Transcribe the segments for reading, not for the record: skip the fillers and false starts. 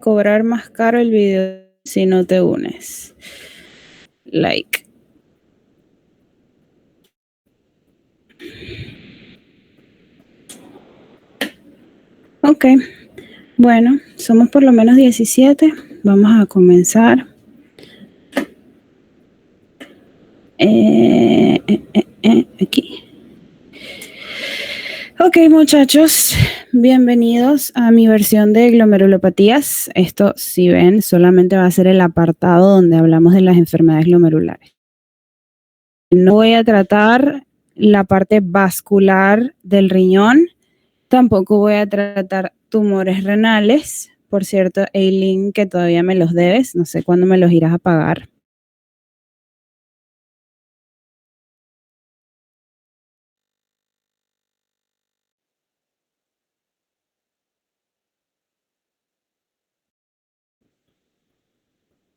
cobrar más caro el video si no te unes. Like. Ok. Bueno, somos por lo menos 17. Vamos a comenzar. Aquí. Ok, muchachos, bienvenidos a mi versión de glomerulopatías. Esto, si ven, solamente va a ser el apartado donde hablamos de las enfermedades glomerulares. No voy a tratar la parte vascular del riñón, tampoco voy a tratar tumores renales. Por cierto, Eileen, que todavía me los debes, no sé cuándo me los irás a pagar.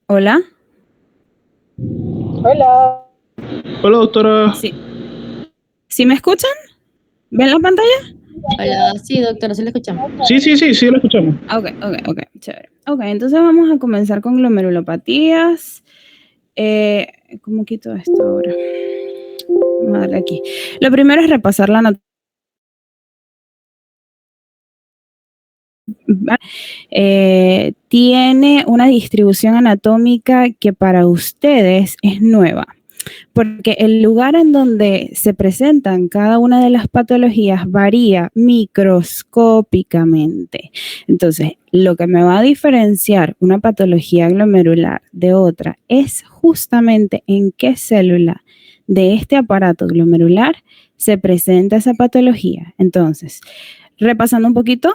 Hola. Hola. Hola, doctora. Sí. ¿Sí me escuchan? ¿Ven la pantalla? Hola, sí, doctora, sí la escuchamos. Sí, la escuchamos. Ok, chévere. Ok, entonces vamos a comenzar con glomerulopatías. ¿Cómo quito esto ahora? Vamos a darle aquí. Lo primero es repasar la anatomía. Tiene una distribución anatómica que para ustedes es nueva, porque el lugar en donde se presentan cada una de las patologías varía microscópicamente. Entonces, lo que me va a diferenciar una patología glomerular de otra es justamente en qué célula de este aparato glomerular se presenta esa patología. Entonces, repasando un poquito,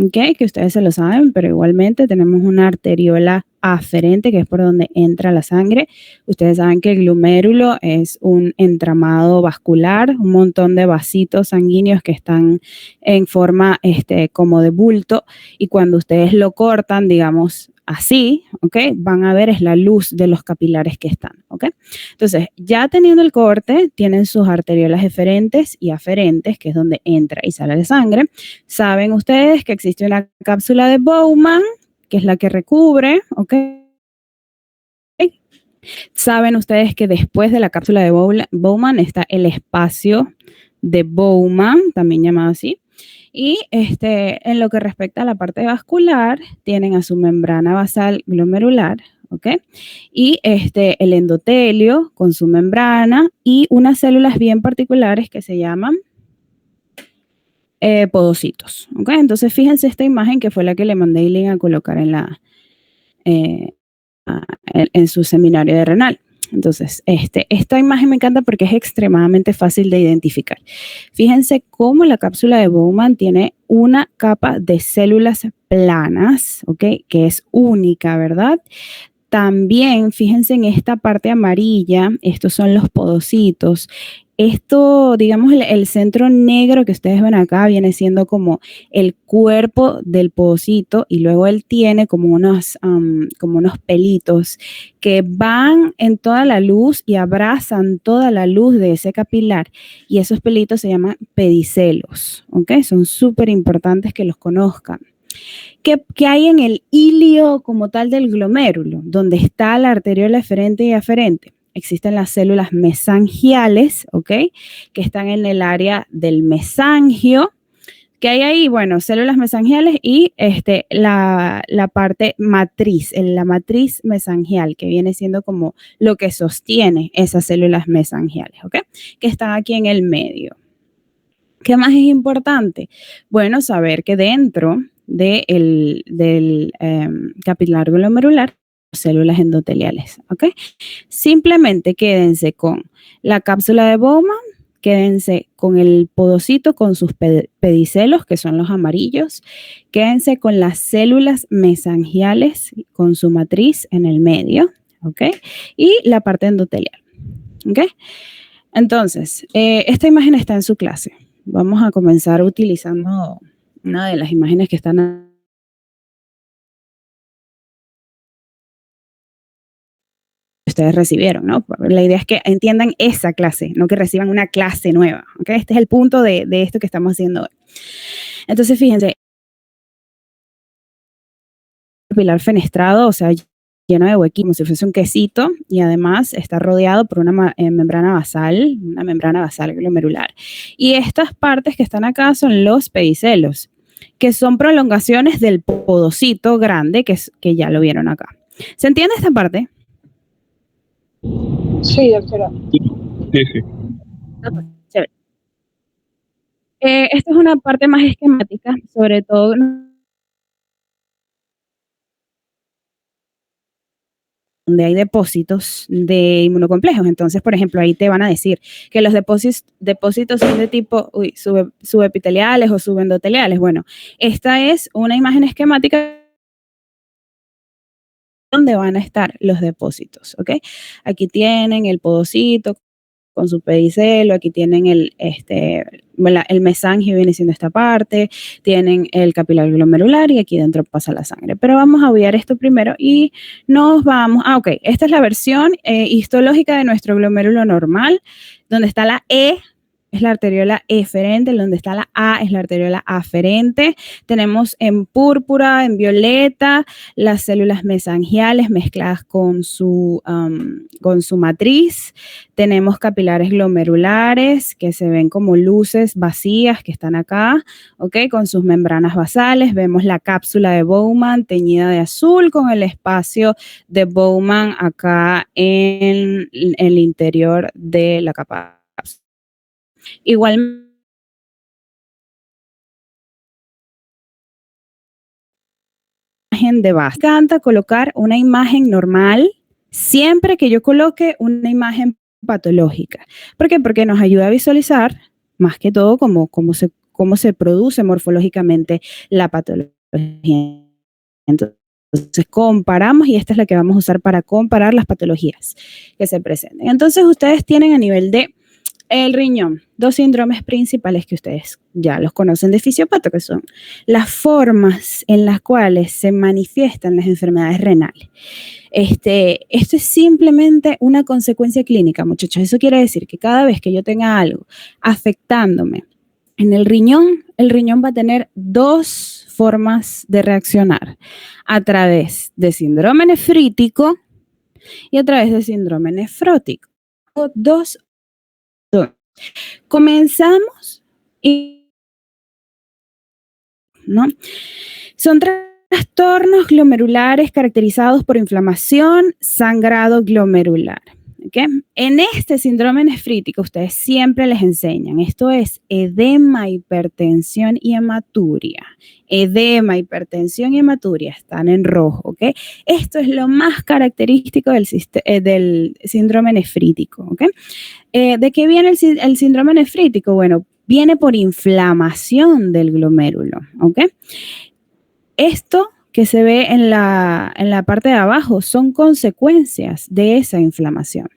okay, que ustedes se lo saben, pero igualmente tenemos una arteriola aferente, que es por donde entra la sangre. Ustedes saben que el glomérulo es un entramado vascular, un montón de vasitos sanguíneos que están en forma como de bulto, y cuando ustedes lo cortan, digamos así, ¿ok? Van a ver es la luz de los capilares que están, ¿ok? Entonces, ya teniendo el corte, tienen sus arteriolas eferentes y aferentes, que es donde entra y sale la sangre. Saben ustedes que existe una cápsula de Bowman, que es la que recubre, ¿ok? Saben ustedes que después de la cápsula de Bowman está el espacio de Bowman, también llamado así. Y en lo que respecta a la parte vascular, tienen a su membrana basal glomerular, ¿ok? Y el endotelio con su membrana y unas células bien particulares que se llaman podocitos, ¿ok? Entonces, fíjense esta imagen que fue la que le mandé a Eileen a colocar en su seminario de renal. Entonces, esta imagen me encanta porque es extremadamente fácil de identificar. Fíjense cómo la cápsula de Bowman tiene una capa de células planas, ¿ok? Que es única, ¿verdad? También, fíjense en esta parte amarilla, estos son los podocitos. Esto, digamos, el centro negro que ustedes ven acá viene siendo como el cuerpo del podocito y luego él tiene como unos pelitos que van en toda la luz y abrazan toda la luz de ese capilar y esos pelitos se llaman pedicelos, ¿ok? Son súper importantes que los conozcan. ¿Qué hay en el hilio como tal del glomérulo? Donde está la arteriola eferente y aferente. Existen las células mesangiales, ¿ok? Que están en el área del mesangio. ¿Qué hay ahí? Bueno, células mesangiales y la parte matriz, la matriz mesangial, que viene siendo como lo que sostiene esas células mesangiales, ¿ok? Que están aquí en el medio. ¿Qué más es importante? Bueno, saber que dentro del capilar glomerular, células endoteliales, ¿ok? Simplemente quédense con la cápsula de Bowman, quédense con el podocito con sus pedicelos, que son los amarillos, quédense con las células mesangiales con su matriz en el medio, ¿ok? Y la parte endotelial, ¿ok? Entonces, esta imagen está en su clase. Vamos a comenzar utilizando una de las imágenes que están ustedes recibieron, ¿no? La idea es que entiendan esa clase, no que reciban una clase nueva, ¿ok? Este es el punto de esto que estamos haciendo hoy. Entonces, fíjense, capilar fenestrado, o sea, lleno de huequitos, como si fuese un quesito, y además está rodeado por una membrana basal glomerular. Y estas partes que están acá son los pedicelos, que son prolongaciones del podocito grande, que ya lo vieron acá. ¿Se entiende esta parte? Sí, doctora. Sí, sí. Chévere. Esta es una parte más esquemática, sobre todo donde hay depósitos de inmunocomplejos. Entonces, por ejemplo, ahí te van a decir que los depósitos son de tipo subepiteliales o subendoteliales. Bueno, esta es una imagen esquemática donde van a estar los depósitos, ¿ok? Aquí tienen el podocito con su pedicelo, aquí tienen el mesangio, viene siendo esta parte, tienen el capilar glomerular y aquí dentro pasa la sangre. Pero vamos a obviar esto primero y nos vamos, ok, esta es la versión histológica de nuestro glomérulo normal, donde está la E, es la arteriola eferente, donde está la A es la arteriola aferente. Tenemos en púrpura, en violeta, las células mesangiales mezcladas con su matriz. Tenemos capilares glomerulares que se ven como luces vacías que están acá, ¿ok? Con sus membranas basales. Vemos la cápsula de Bowman teñida de azul con el espacio de Bowman acá en el interior de la capa. Igual imagen de base. Me encanta colocar una imagen normal siempre que yo coloque una imagen patológica. ¿Por qué? Porque nos ayuda a visualizar más que todo cómo se produce morfológicamente la patología. Entonces comparamos y esta es la que vamos a usar para comparar las patologías que se presenten. Entonces ustedes tienen a nivel de el riñón, dos síndromes principales que ustedes ya los conocen de fisiopato, que son las formas en las cuales se manifiestan las enfermedades renales. Esto es simplemente una consecuencia clínica, muchachos. Eso quiere decir que cada vez que yo tenga algo afectándome en el riñón va a tener dos formas de reaccionar: a través de síndrome nefrítico y a través de síndrome nefrótico. Dos. Comenzamos y, ¿no? Son trastornos glomerulares caracterizados por inflamación, sangrado glomerular. ¿Okay? En este síndrome nefrítico ustedes siempre les enseñan, esto es edema, hipertensión y hematuria. Edema, hipertensión y hematuria están en rojo, ¿ok? Esto es lo más característico del síndrome nefrítico, ¿ok? ¿De qué viene el síndrome nefrítico? Bueno, viene por inflamación del glomérulo, ¿ok? Esto que se ve en la parte de abajo son consecuencias de esa inflamación.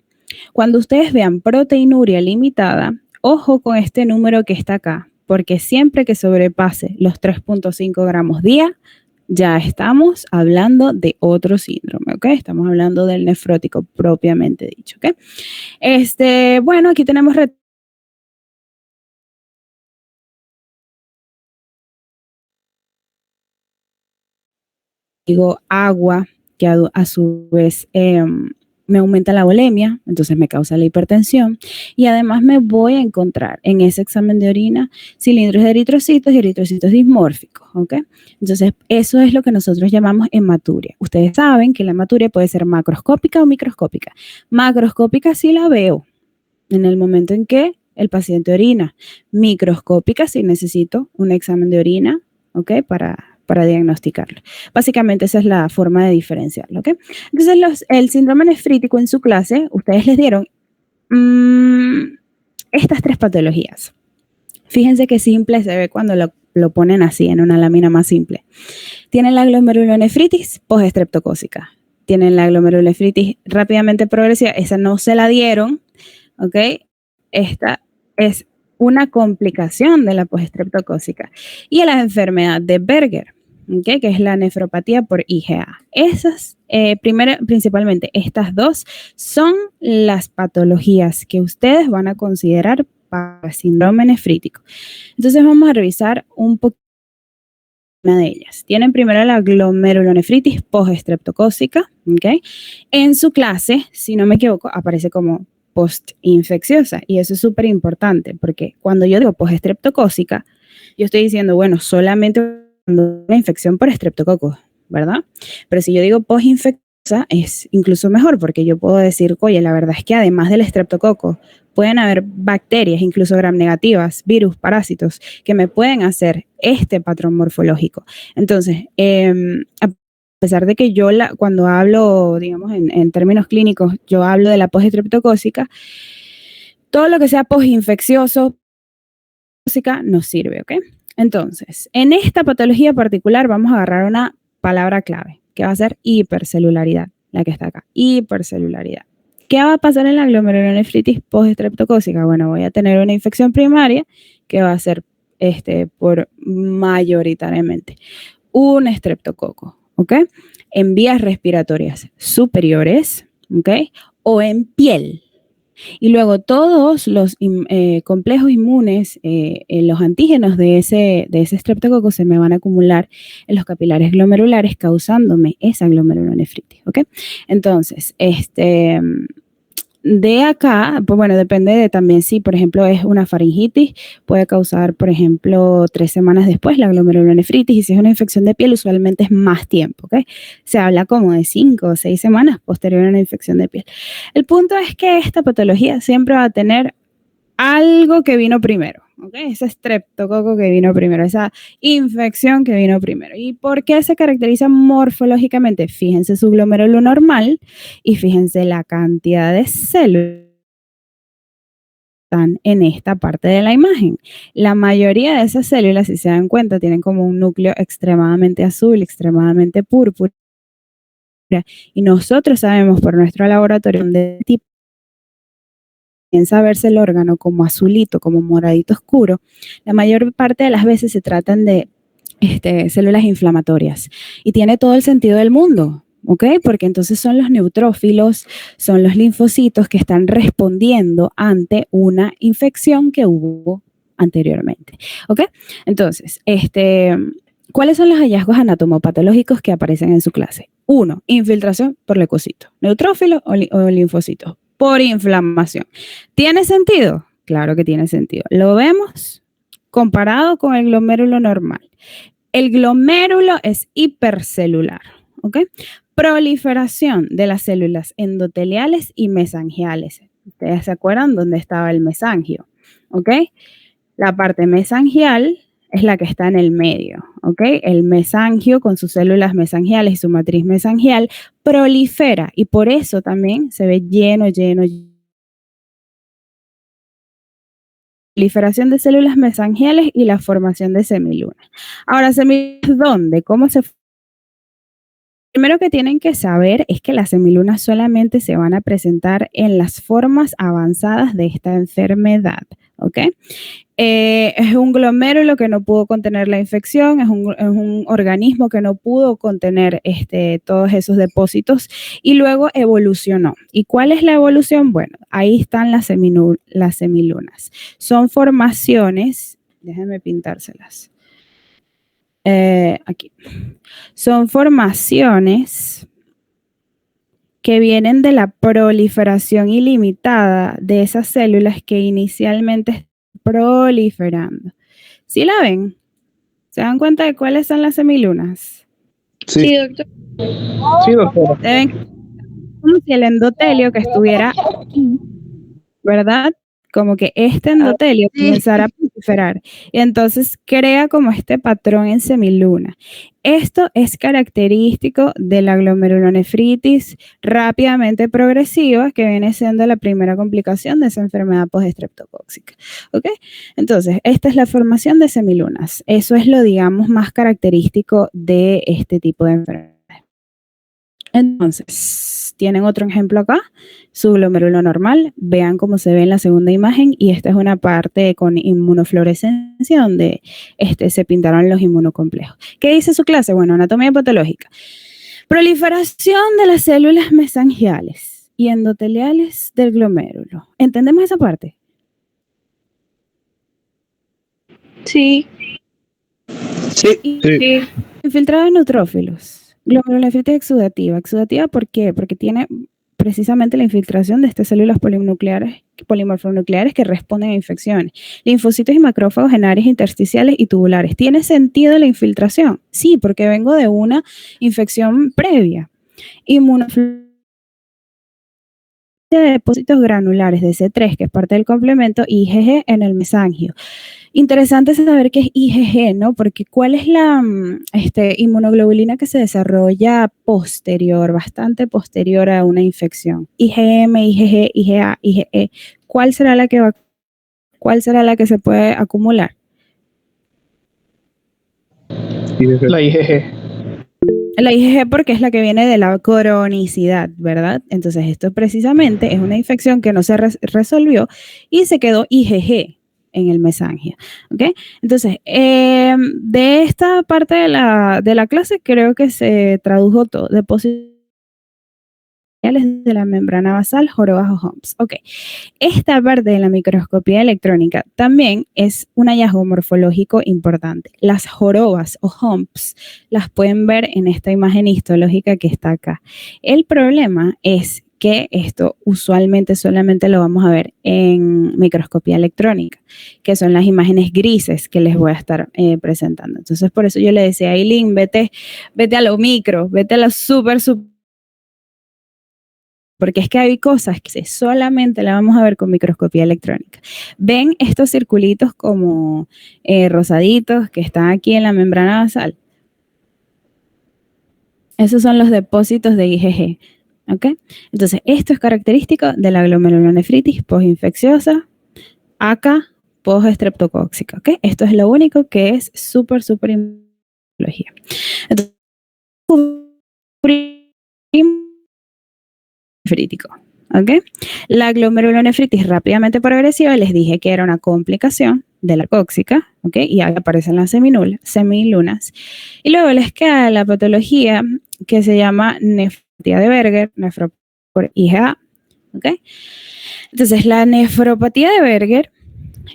Cuando ustedes vean proteinuria limitada, ojo con este número que está acá, porque siempre que sobrepase los 3.5 gramos día, ya estamos hablando de otro síndrome, ¿ok? Estamos hablando del nefrótico propiamente dicho, ¿ok? Bueno, aquí tenemos agua, que a su vez me aumenta la volemia, entonces me causa la hipertensión, y además me voy a encontrar en ese examen de orina cilindros de eritrocitos y eritrocitos dismórficos, ¿ok? Entonces, eso es lo que nosotros llamamos hematuria. Ustedes saben que la hematuria puede ser macroscópica o microscópica. Macroscópica sí la veo en el momento en que el paciente orina. Microscópica sí necesito un examen de orina, ¿ok? Para diagnosticarlo. Básicamente esa es la forma de diferenciarlo, ¿ok? Entonces el síndrome nefrítico en su clase, ustedes les dieron estas tres patologías. Fíjense qué simple se ve cuando lo ponen así en una lámina más simple. Tienen la glomerulonefritis postestreptocócica. Tienen la glomerulonefritis rápidamente progresiva, esa no se la dieron, ¿ok? Esta es una complicación de la postestreptocócica. Y la enfermedad de Berger, ¿okay? Que es la nefropatía por IgA. Esas, principalmente estas dos, son las patologías que ustedes van a considerar para síndrome nefrítico. Entonces vamos a revisar un poquito una de ellas. Tienen primero la glomerulonefritis postestreptocócica, ¿ok? En su clase, si no me equivoco, aparece como postinfecciosa, y eso es súper importante, porque cuando yo digo postestreptocócica, yo estoy diciendo, bueno, solamente una infección por estreptococo, ¿verdad? Pero si yo digo postinfecciosa, es incluso mejor, porque yo puedo decir, oye, la verdad es que además del estreptococo, pueden haber bacterias, incluso gram negativas, virus, parásitos, que me pueden hacer este patrón morfológico. Entonces, a pesar de que yo cuando hablo, digamos, en términos clínicos, yo hablo de la postestreptocócica, todo lo que sea postinfeccioso nos sirve, ¿ok? Entonces, en esta patología particular vamos a agarrar una palabra clave, que va a ser hipercelularidad, la que está acá, hipercelularidad. ¿Qué va a pasar en la glomerulonefritis postestreptocócica? Bueno, voy a tener una infección primaria que va a ser por mayoritariamente un estreptococo, ¿ok? En vías respiratorias superiores, ¿ok? O en piel. Y luego todos los complejos inmunes, los antígenos de ese estreptococo se me van a acumular en los capilares glomerulares, causándome esa glomerulonefritis, ¿ok? Entonces, de acá, pues bueno, depende de también si, por ejemplo, es una faringitis, puede causar, por ejemplo, 3 semanas después la glomerulonefritis, y si es una infección de piel, usualmente es más tiempo, ¿ok? Se habla como de 5 o 6 semanas posterior a una infección de piel. El punto es que esta patología siempre va a tener algo que vino primero, ¿ok? Ese estreptococo que vino primero, esa infección que vino primero. ¿Y por qué se caracteriza morfológicamente? Fíjense su glomérulo normal y fíjense la cantidad de células están en esta parte de la imagen. La mayoría de esas células, si se dan cuenta, tienen como un núcleo extremadamente azul, extremadamente púrpura. Y nosotros sabemos por nuestro laboratorio de tipo comienza a verse el órgano como azulito, como moradito oscuro, la mayor parte de las veces se tratan de células inflamatorias, y tiene todo el sentido del mundo, ¿ok? Porque entonces son los neutrófilos, son los linfocitos que están respondiendo ante una infección que hubo anteriormente, ¿ok? Entonces, ¿cuáles son los hallazgos anatomopatológicos que aparecen en su clase? 1, infiltración por leucocito, neutrófilo o linfocito, por inflamación. ¿Tiene sentido? Claro que tiene sentido. Lo vemos comparado con el glomérulo normal. El glomérulo es hipercelular, ¿ok? Proliferación de las células endoteliales y mesangiales. ¿Ustedes se acuerdan dónde estaba el mesangio? ¿Ok? La parte mesangial es la que está en el medio, ¿ok? El mesangio con sus células mesangiales y su matriz mesangial prolifera, y por eso también se ve lleno. Proliferación de células mesangiales y la formación de semilunas. Ahora, ¿semilunas dónde? ¿Cómo se forman? Primero que tienen que saber es que las semilunas solamente se van a presentar en las formas avanzadas de esta enfermedad, ¿ok? Es un glomérulo que no pudo contener la infección, es un organismo que no pudo contener todos esos depósitos, y luego evolucionó. ¿Y cuál es la evolución? Bueno, ahí están las semilunas. Son formaciones, déjenme pintárselas. Aquí. Son formaciones que vienen de la proliferación ilimitada de esas células que inicialmente están proliferando. ¿Sí la ven? ¿Se dan cuenta de cuáles son las semilunas? Sí, doctor. sí, doctora. Deben como si el endotelio que estuviera aquí, ¿verdad? Como que este endotelio comenzara a proliferar, y entonces crea como este patrón en semiluna. Esto es característico de la glomerulonefritis rápidamente progresiva, que viene siendo la primera complicación de esa enfermedad postestreptocócica, ¿ok? Entonces, esta es la formación de semilunas. Eso es lo, digamos, más característico de este tipo de enfermedad. Entonces, tienen otro ejemplo acá, su glomérulo normal. Vean cómo se ve en la segunda imagen, y esta es una parte con inmunofluorescencia donde se pintaron los inmunocomplejos. ¿Qué dice su clase? Bueno, anatomía patológica. Proliferación de las células mesangiales y endoteliales del glomérulo. ¿Entendemos esa parte? Sí. Sí. Infiltrado en neutrófilos. Glomerulonefritis exudativa. ¿Exudativa por qué? Porque tiene precisamente la infiltración de estas células polimorfonucleares que responden a infecciones. Linfocitos y macrófagos en áreas intersticiales y tubulares. ¿Tiene sentido la infiltración? Sí, porque vengo de una infección previa. Inmunofluorescencia de depósitos granulares de C3, que es parte del complemento, IgG en el mesangio. Interesante saber qué es IgG, ¿no? Porque ¿cuál es la inmunoglobulina que se desarrolla posterior, bastante posterior a una infección? IgM, IgG, IgA, IgE. ¿Cuál será la que se puede acumular? La IgG. La IgG porque es la que viene de la cronicidad, ¿verdad? Entonces esto precisamente es una infección que no se resolvió y se quedó IgG en el mesangio, ¿ok? Entonces, de esta parte de la clase creo que se tradujo todo. Depósitos de la membrana basal, jorobas o humps. Ok, esta parte de la microscopía electrónica también es un hallazgo morfológico importante. Las jorobas o humps las pueden ver en esta imagen histológica que está acá. El problema es que esto usualmente solamente lo vamos a ver en microscopía electrónica, que son las imágenes grises que les voy a estar presentando. Entonces, por eso yo le decía a Aileen, vete a lo micro, vete a lo súper, porque es que hay cosas que solamente la vamos a ver con microscopía electrónica. ¿Ven estos circulitos como rosaditos que están aquí en la membrana basal? Esos son los depósitos de IgG. ¿Ok? Entonces, esto es característico de la glomerulonefritis postinfecciosa, acá postestreptocóxica. ¿Ok? Esto es lo único que es súper inmunología. Entonces, nefrítico. ¿Ok? La glomerulonefritis rápidamente progresiva, les dije que era una complicación de la cóxica, ¿ok? Y ahí aparecen las semilunas. Y luego les queda la patología que se llama nefropatía de Berger, por IgA, ¿ok? Entonces, la nefropatía de Berger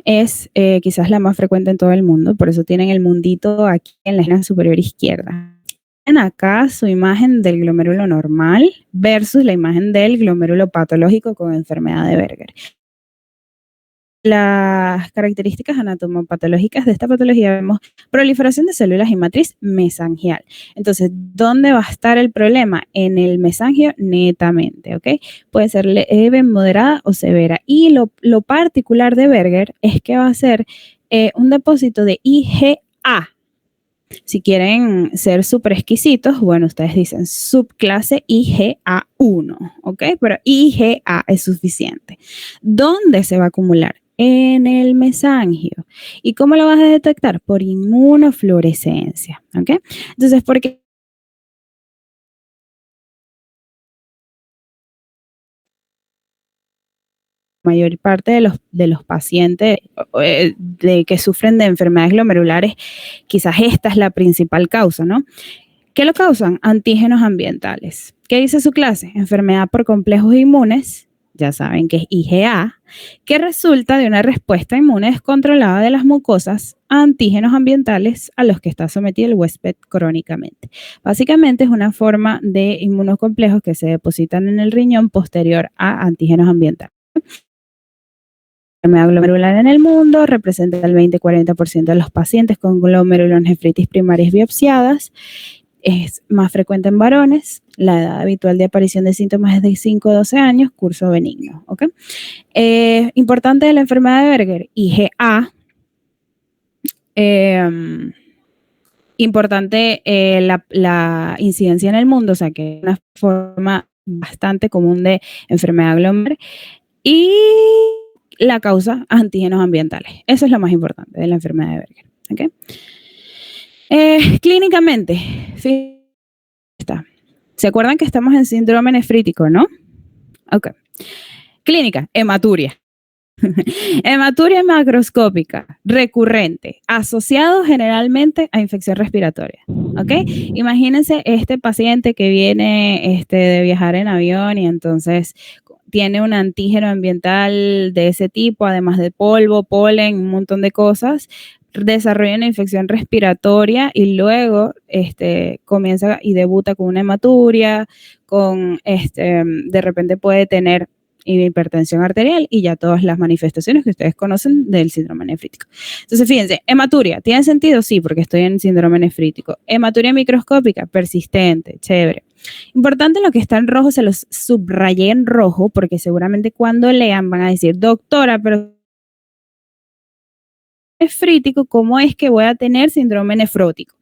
es quizás la más frecuente en todo el mundo, por eso tienen el mundito aquí en la esquina superior izquierda. Acá su imagen del glomérulo normal versus la imagen del glomérulo patológico con enfermedad de Berger. Las características anatomopatológicas de esta patología vemos proliferación de células y matriz mesangial. Entonces, ¿dónde va a estar el problema? En el mesangio netamente, ¿ok? Puede ser leve, moderada o severa. Y lo particular de Berger es que va a ser un depósito de IgA. Si quieren ser súper exquisitos, bueno, ustedes dicen subclase IgA1, ¿ok? Pero IgA es suficiente. ¿Dónde se va a acumular? En el mesangio. ¿Y cómo lo vas a detectar? Por inmunofluorescencia, ¿ok? Entonces, ¿por qué? Mayor parte de los pacientes que sufren de enfermedades glomerulares, quizás esta es la principal causa, ¿no? ¿Qué lo causan? Antígenos ambientales. ¿Qué dice su clase? Enfermedad por complejos inmunes, ya saben que es IgA, que resulta de una respuesta inmune descontrolada de las mucosas a antígenos ambientales a los que está sometido el huésped crónicamente. Básicamente es una forma de inmunocomplejos que se depositan en el riñón posterior a antígenos ambientales. La enfermedad glomerular en el mundo representa el 20-40% de los pacientes con glomerulonefritis primarias biopsiadas. Es más frecuente en varones. La edad habitual de aparición de síntomas es de 5 a 12 años, curso benigno. ¿Okay? Importante de la enfermedad de Berger, IgA. Importante la incidencia en el mundo, o sea que es una forma bastante común de enfermedad glomerular. Y la causa, antígenos ambientales. Eso es lo más importante de la enfermedad de Berger. ¿Okay? Clínicamente, ¿se acuerdan que estamos en síndrome nefrítico, no? Ok. Clínica, hematuria. Hematuria macroscópica, recurrente, asociado generalmente a infección respiratoria. ¿Ok? Imagínense este paciente que viene de viajar en avión y entonces tiene un antígeno ambiental de ese tipo, además de polvo, polen, un montón de cosas, desarrolla una infección respiratoria y luego comienza y debuta con una hematuria, de repente puede tener hipertensión arterial y ya todas las manifestaciones que ustedes conocen del síndrome nefrítico. Entonces, fíjense, hematuria, ¿tiene sentido? Sí, porque estoy en síndrome nefrítico. Hematuria microscópica, persistente, chévere. Importante, lo que está en rojo, se los subrayé en rojo, porque seguramente cuando lean van a decir, doctora, pero nefrítico, ¿cómo es que voy a tener síndrome nefrótico?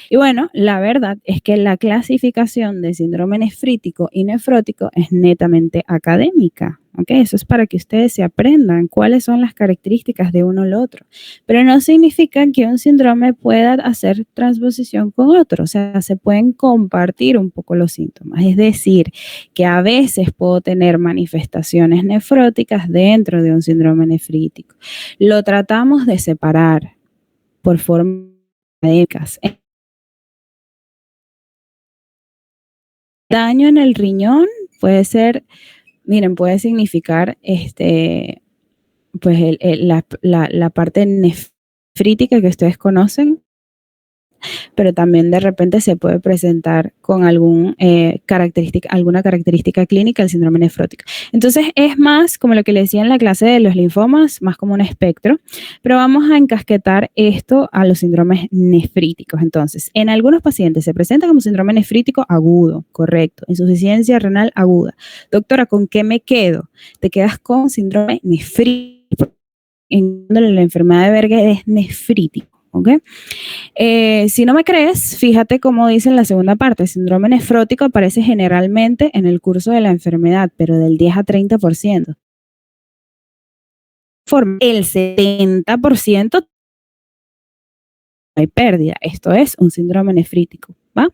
Y bueno, la verdad es que la clasificación de síndrome nefrítico y nefrótico es netamente académica, ¿ok? Eso es para que ustedes se aprendan cuáles son las características de uno o el otro, pero no significa que un síndrome pueda hacer transposición con otro, o sea, se pueden compartir un poco los síntomas, es decir, que a veces puedo tener manifestaciones nefróticas dentro de un síndrome nefrítico. Lo tratamos de separar por formas académicas. Daño en el riñón puede ser, miren, puede significar pues la parte nefrítica que ustedes conocen, pero también de repente se puede presentar con alguna característica clínica del síndrome nefrótico. Entonces es más como lo que les decía en la clase de los linfomas, más como un espectro, pero vamos a encasquetar esto a los síndromes nefríticos. Entonces, en algunos pacientes se presenta como síndrome nefrítico agudo, correcto, insuficiencia renal aguda. Doctora, ¿con qué me quedo? Te quedas con síndrome nefrítico. En la enfermedad de Berger es nefrítico. ¿Okay? Si no me crees, fíjate cómo dice en la segunda parte, síndrome nefrótico aparece generalmente en el curso de la enfermedad, pero del 10 a 30%. El 70% hay pérdida. Esto es un síndrome nefrítico, ¿va?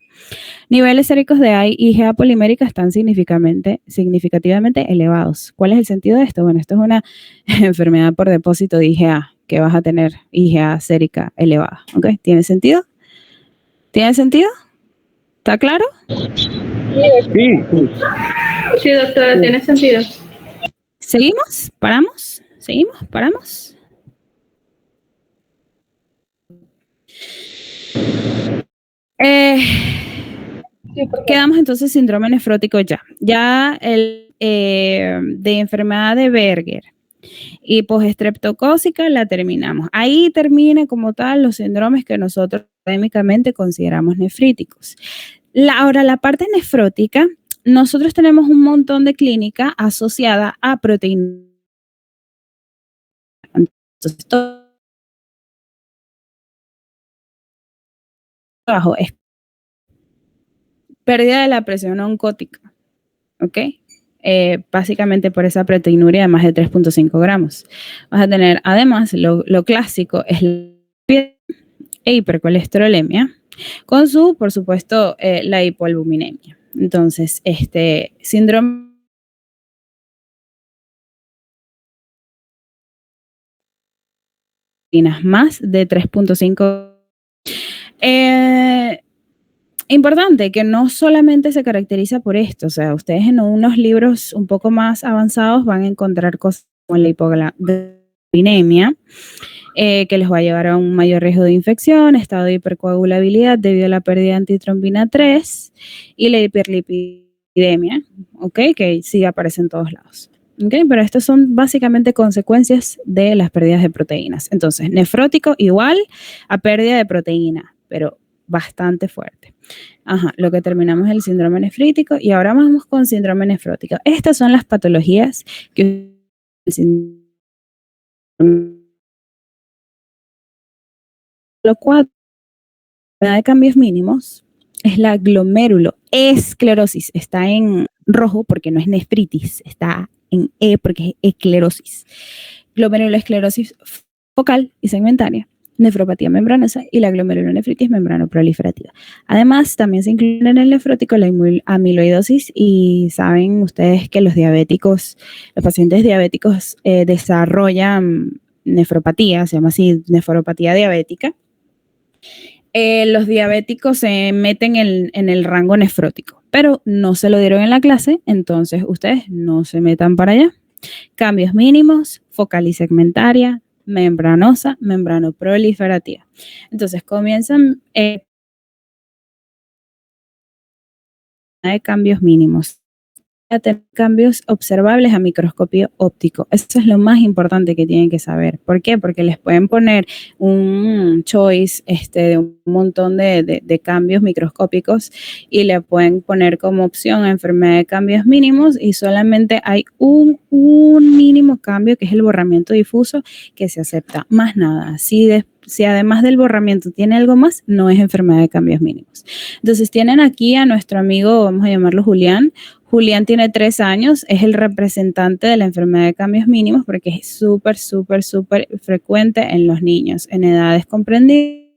Niveles séricos de IgA polimérica están significativamente elevados. ¿Cuál es el sentido de esto? Bueno, esto es una enfermedad por depósito de IgA, que vas a tener IgA sérica elevada, ¿ok? ¿Tiene sentido? ¿Tiene sentido? ¿Está claro? Sí. Sí, doctora, tiene sentido. ¿Seguimos? ¿Paramos? ¿Seguimos? ¿Paramos? Quedamos entonces síndrome nefrótico ya. Ya el de enfermedad de Berger y postestreptocócica la terminamos. Ahí termina como tal los síndromes que nosotros académicamente consideramos nefríticos. Ahora, la parte nefrótica, nosotros tenemos un montón de clínica asociada a proteínas. Entonces, todo trabajo es pérdida de la presión oncótica, ¿ok? Básicamente por esa proteinuria de más de 3.5 gramos. Vas a tener, además, lo clásico es la hipercolesterolemia, con su, por supuesto, la hipoalbuminemia. Entonces, síndrome más de 3.5. Importante que no solamente se caracteriza por esto, o sea, ustedes en unos libros un poco más avanzados van a encontrar cosas como la hipoalbuminemia, que les va a llevar a un mayor riesgo de infección, estado de hipercoagulabilidad debido a la pérdida de antitrombina 3 y la hiperlipidemia, ¿ok? Que sí aparece en todos lados. Okay, pero estas son básicamente consecuencias de las pérdidas de proteínas. Entonces, nefrótico igual a pérdida de proteína, pero bastante fuerte. Ajá, lo que terminamos es el síndrome nefrítico y ahora vamos con síndrome nefrótico. Estas son las patologías que lo cual de cambios mínimos es la glomeruloesclerosis. Está en rojo porque no es nefritis, está en E porque es esclerosis. Glomeruloesclerosis focal y segmentaria, nefropatía membranosa y la glomerulonefritis membranoproliferativa. Además, también se incluye en el nefrótico la amiloidosis y saben ustedes que los pacientes diabéticos desarrollan nefropatía, se llama así, nefropatía diabética. Los diabéticos se meten en el rango nefrótico, pero no se lo dieron en la clase, entonces ustedes no se metan para allá. Cambios mínimos, focal y segmentaria, membranosa, membranoproliferativa. Entonces comienzan de cambios mínimos a tener cambios observables a microscopio óptico. Eso es lo más importante que tienen que saber. ¿Por qué? Porque les pueden poner un choice de un montón de cambios microscópicos y le pueden poner como opción a enfermedad de cambios mínimos y solamente hay un mínimo cambio que es el borramiento difuso que se acepta. Más nada. Si además del borramiento tiene algo más, no es enfermedad de cambios mínimos. Entonces tienen aquí a nuestro amigo, vamos a llamarlo Julián. Julián tiene 3 años, es el representante de la enfermedad de cambios mínimos porque es súper frecuente en los niños en edades comprendidas.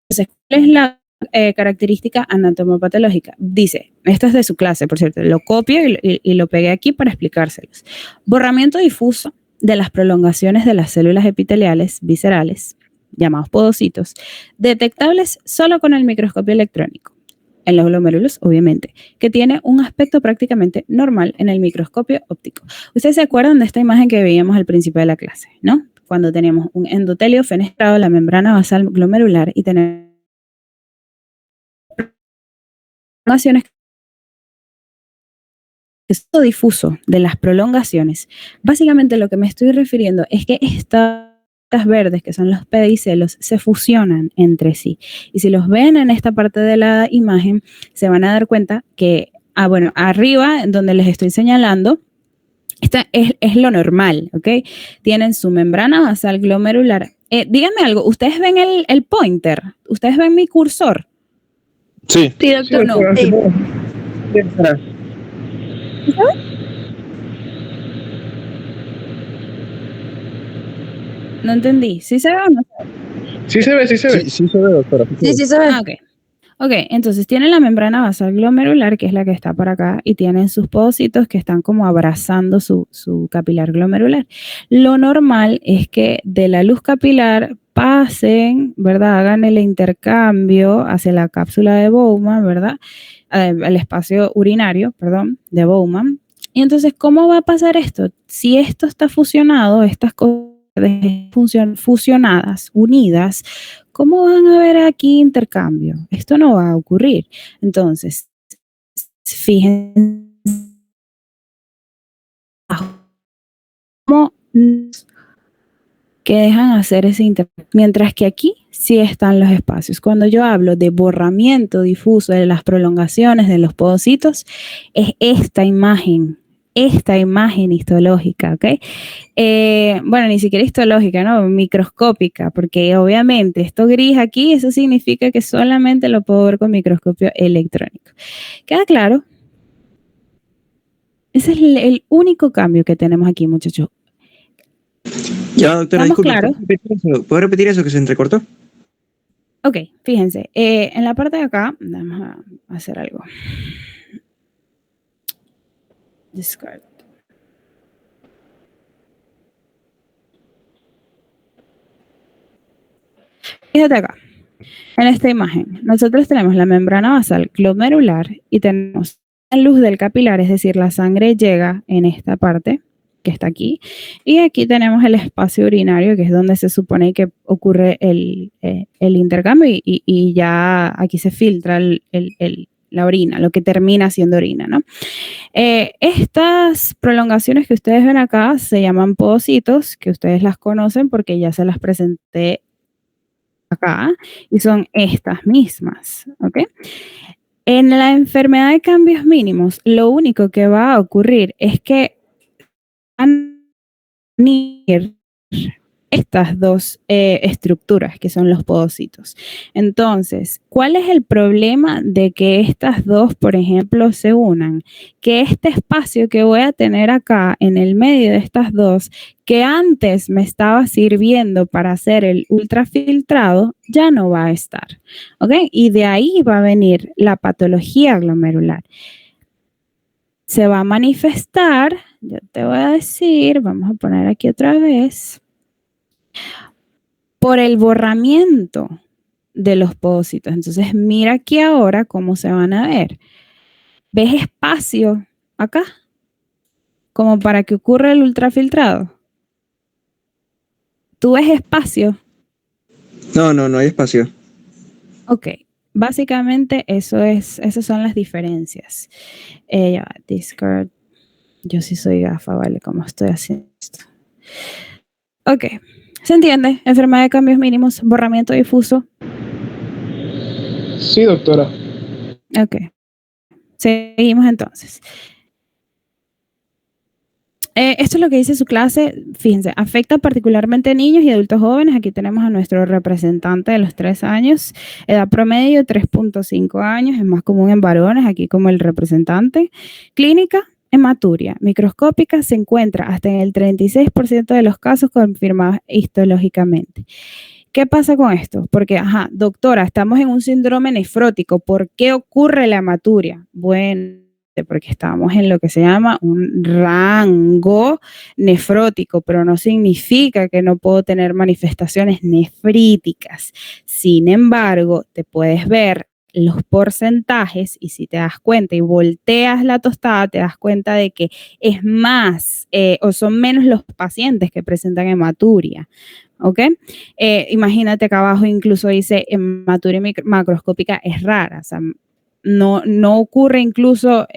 Entonces, ¿cuál es la característica anatomopatológica? Dice, esto es de su clase, por cierto, lo copio y lo pegué aquí para explicárselos. Borramiento difuso de las prolongaciones de las células epiteliales viscerales, llamados podocitos, detectables solo con el microscopio electrónico, en los glomérulos, obviamente, que tiene un aspecto prácticamente normal en el microscopio óptico. Ustedes se acuerdan de esta imagen que veíamos al principio de la clase, ¿no? Cuando teníamos un endotelio fenestrado, la membrana basal glomerular y tenemos prolongaciones esto difuso de las prolongaciones. Básicamente lo que me estoy refiriendo es que estas verdes, que son los pedicelos, se fusionan entre sí. Y si los ven en esta parte de la imagen, se van a dar cuenta que, arriba, donde les estoy señalando, esta es lo normal, ¿ok? Tienen su membrana basal glomerular. Díganme algo, ¿ustedes ven el pointer? ¿Ustedes ven mi cursor? Sí. Sí, doctor. No. Sí. No entendí. ¿Sí se ve o no se ve? Sí se ve. Sí se ve, doctora. Sí, sí se ve. Ah, ok, entonces tienen la membrana basal glomerular, que es la que está por acá, y tienen sus podocitos que están como abrazando su capilar glomerular. Lo normal es que de la luz capilar pasen, ¿verdad? Hagan el intercambio hacia la cápsula de Bowman, ¿verdad? El espacio urinario, perdón, de Bowman. Y entonces, ¿cómo va a pasar esto? Si esto está fusionado, estas cosas fusionadas, unidas, ¿cómo van a haber aquí intercambio? Esto no va a ocurrir. Entonces, fíjense cómo que dejan hacer ese intercambio. Mientras que aquí sí están los espacios. Cuando yo hablo de borramiento difuso de las prolongaciones de los podocitos, es esta imagen histológica, ¿ok? Ni siquiera histológica, ¿no? Microscópica, porque obviamente esto gris aquí, eso significa que solamente lo puedo ver con microscopio electrónico. ¿Queda claro? Ese es el único cambio que tenemos aquí, muchachos. Ya, doctora, disculpe, claros? ¿puedo repetir eso que se entrecortó? Ok, fíjense, en la parte de acá, vamos a hacer algo. Discard. Fíjate acá, en esta imagen, nosotros tenemos la membrana basal glomerular y tenemos la luz del capilar, es decir, la sangre llega en esta parte que está aquí, y aquí tenemos el espacio urinario, que es donde se supone que ocurre el intercambio y ya aquí se filtra la orina, lo que termina siendo orina, ¿no? Estas prolongaciones que ustedes ven acá se llaman podocitos, que ustedes las conocen porque ya se las presenté acá, y son estas mismas, ¿ok? En la enfermedad de cambios mínimos, lo único que va a ocurrir es que van a unir estas dos estructuras que son los podocitos. Entonces, ¿cuál es el problema de que estas dos, por ejemplo, se unan? Que este espacio que voy a tener acá en el medio de estas dos, que antes me estaba sirviendo para hacer el ultrafiltrado, ya no va a estar, ¿ok? Y de ahí va a venir la patología glomerular. Se va a manifestar, yo te voy a decir, vamos a poner aquí otra vez, por el borramiento de los podocitos. Entonces, mira aquí ahora cómo se van a ver. ¿Ves espacio acá? Como para que ocurra el ultrafiltrado. ¿Tú ves espacio? No hay espacio. Ok, básicamente esas son las diferencias. Ya va, Discord, yo sí soy gafa, ¿vale? ¿Cómo estoy haciendo esto? Ok, ¿se entiende? Enfermedad de cambios mínimos, borramiento difuso. Sí, doctora. Ok, seguimos entonces. Esto es lo que dice su clase, fíjense, afecta particularmente a niños y adultos jóvenes. Aquí tenemos a nuestro representante de los 3 años, edad promedio 3.5 años, es más común en varones, aquí como el representante. Clínica, hematuria microscópica, se encuentra hasta en el 36% de los casos confirmados histológicamente. ¿Qué pasa con esto? Porque, doctora, estamos en un síndrome nefrótico, ¿por qué ocurre la hematuria? Bueno, porque estamos en lo que se llama un rango nefrótico, pero no significa que no puedo tener manifestaciones nefríticas. Sin embargo, te puedes ver los porcentajes y si te das cuenta y volteas la tostada, te das cuenta de que es más o son menos los pacientes que presentan hematuria. ¿Ok? Imagínate acá abajo incluso dice hematuria macroscópica es rara, o sea, no ocurre incluso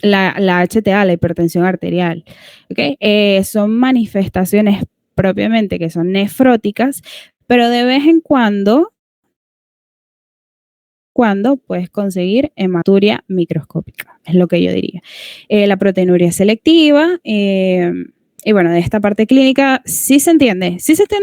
la HTA, la hipertensión arterial. ¿Okay? Son manifestaciones propiamente que son nefróticas, pero de vez en cuando puedes conseguir hematuria microscópica, es lo que yo diría. La proteinuria selectiva, y bueno, de esta parte clínica sí se entiende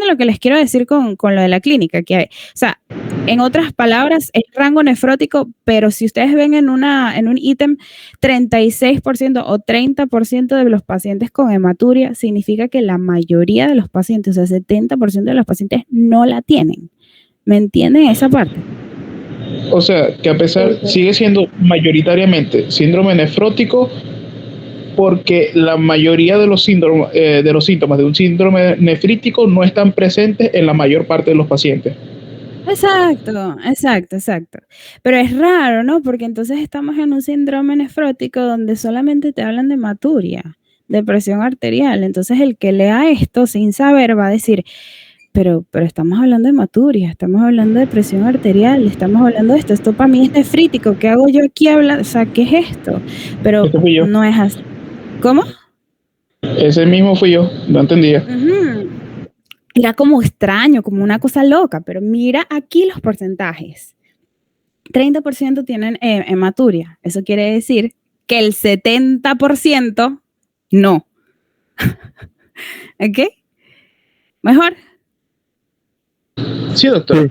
lo que les quiero decir con lo de la clínica, que hay, o sea, en otras palabras, es rango nefrótico, pero si ustedes ven en un ítem 36% o 30% de los pacientes con hematuria, significa que la mayoría de los pacientes, o sea, 70% de los pacientes no la tienen. ¿Me entienden esa parte? O sea, que a pesar, sigue siendo mayoritariamente síndrome nefrótico, porque la mayoría de los síntomas de un síndrome nefrítico no están presentes en la mayor parte de los pacientes. Exacto. Pero es raro, ¿no? Porque entonces estamos en un síndrome nefrótico donde solamente te hablan de hematuria, de presión arterial. Entonces el que lea esto sin saber va a decir, pero estamos hablando de hematuria, estamos hablando de presión arterial, estamos hablando de esto para mí es nefrítico, ¿qué hago yo aquí hablando? O sea, ¿qué es esto? Pero no es así. ¿Cómo? Ese mismo fui yo, no entendía. Era como extraño, como una cosa loca, pero mira aquí los porcentajes. 30% tienen hematuria. Eso quiere decir que el 70% no. ¿Ok? ¿Mejor? Sí, doctor.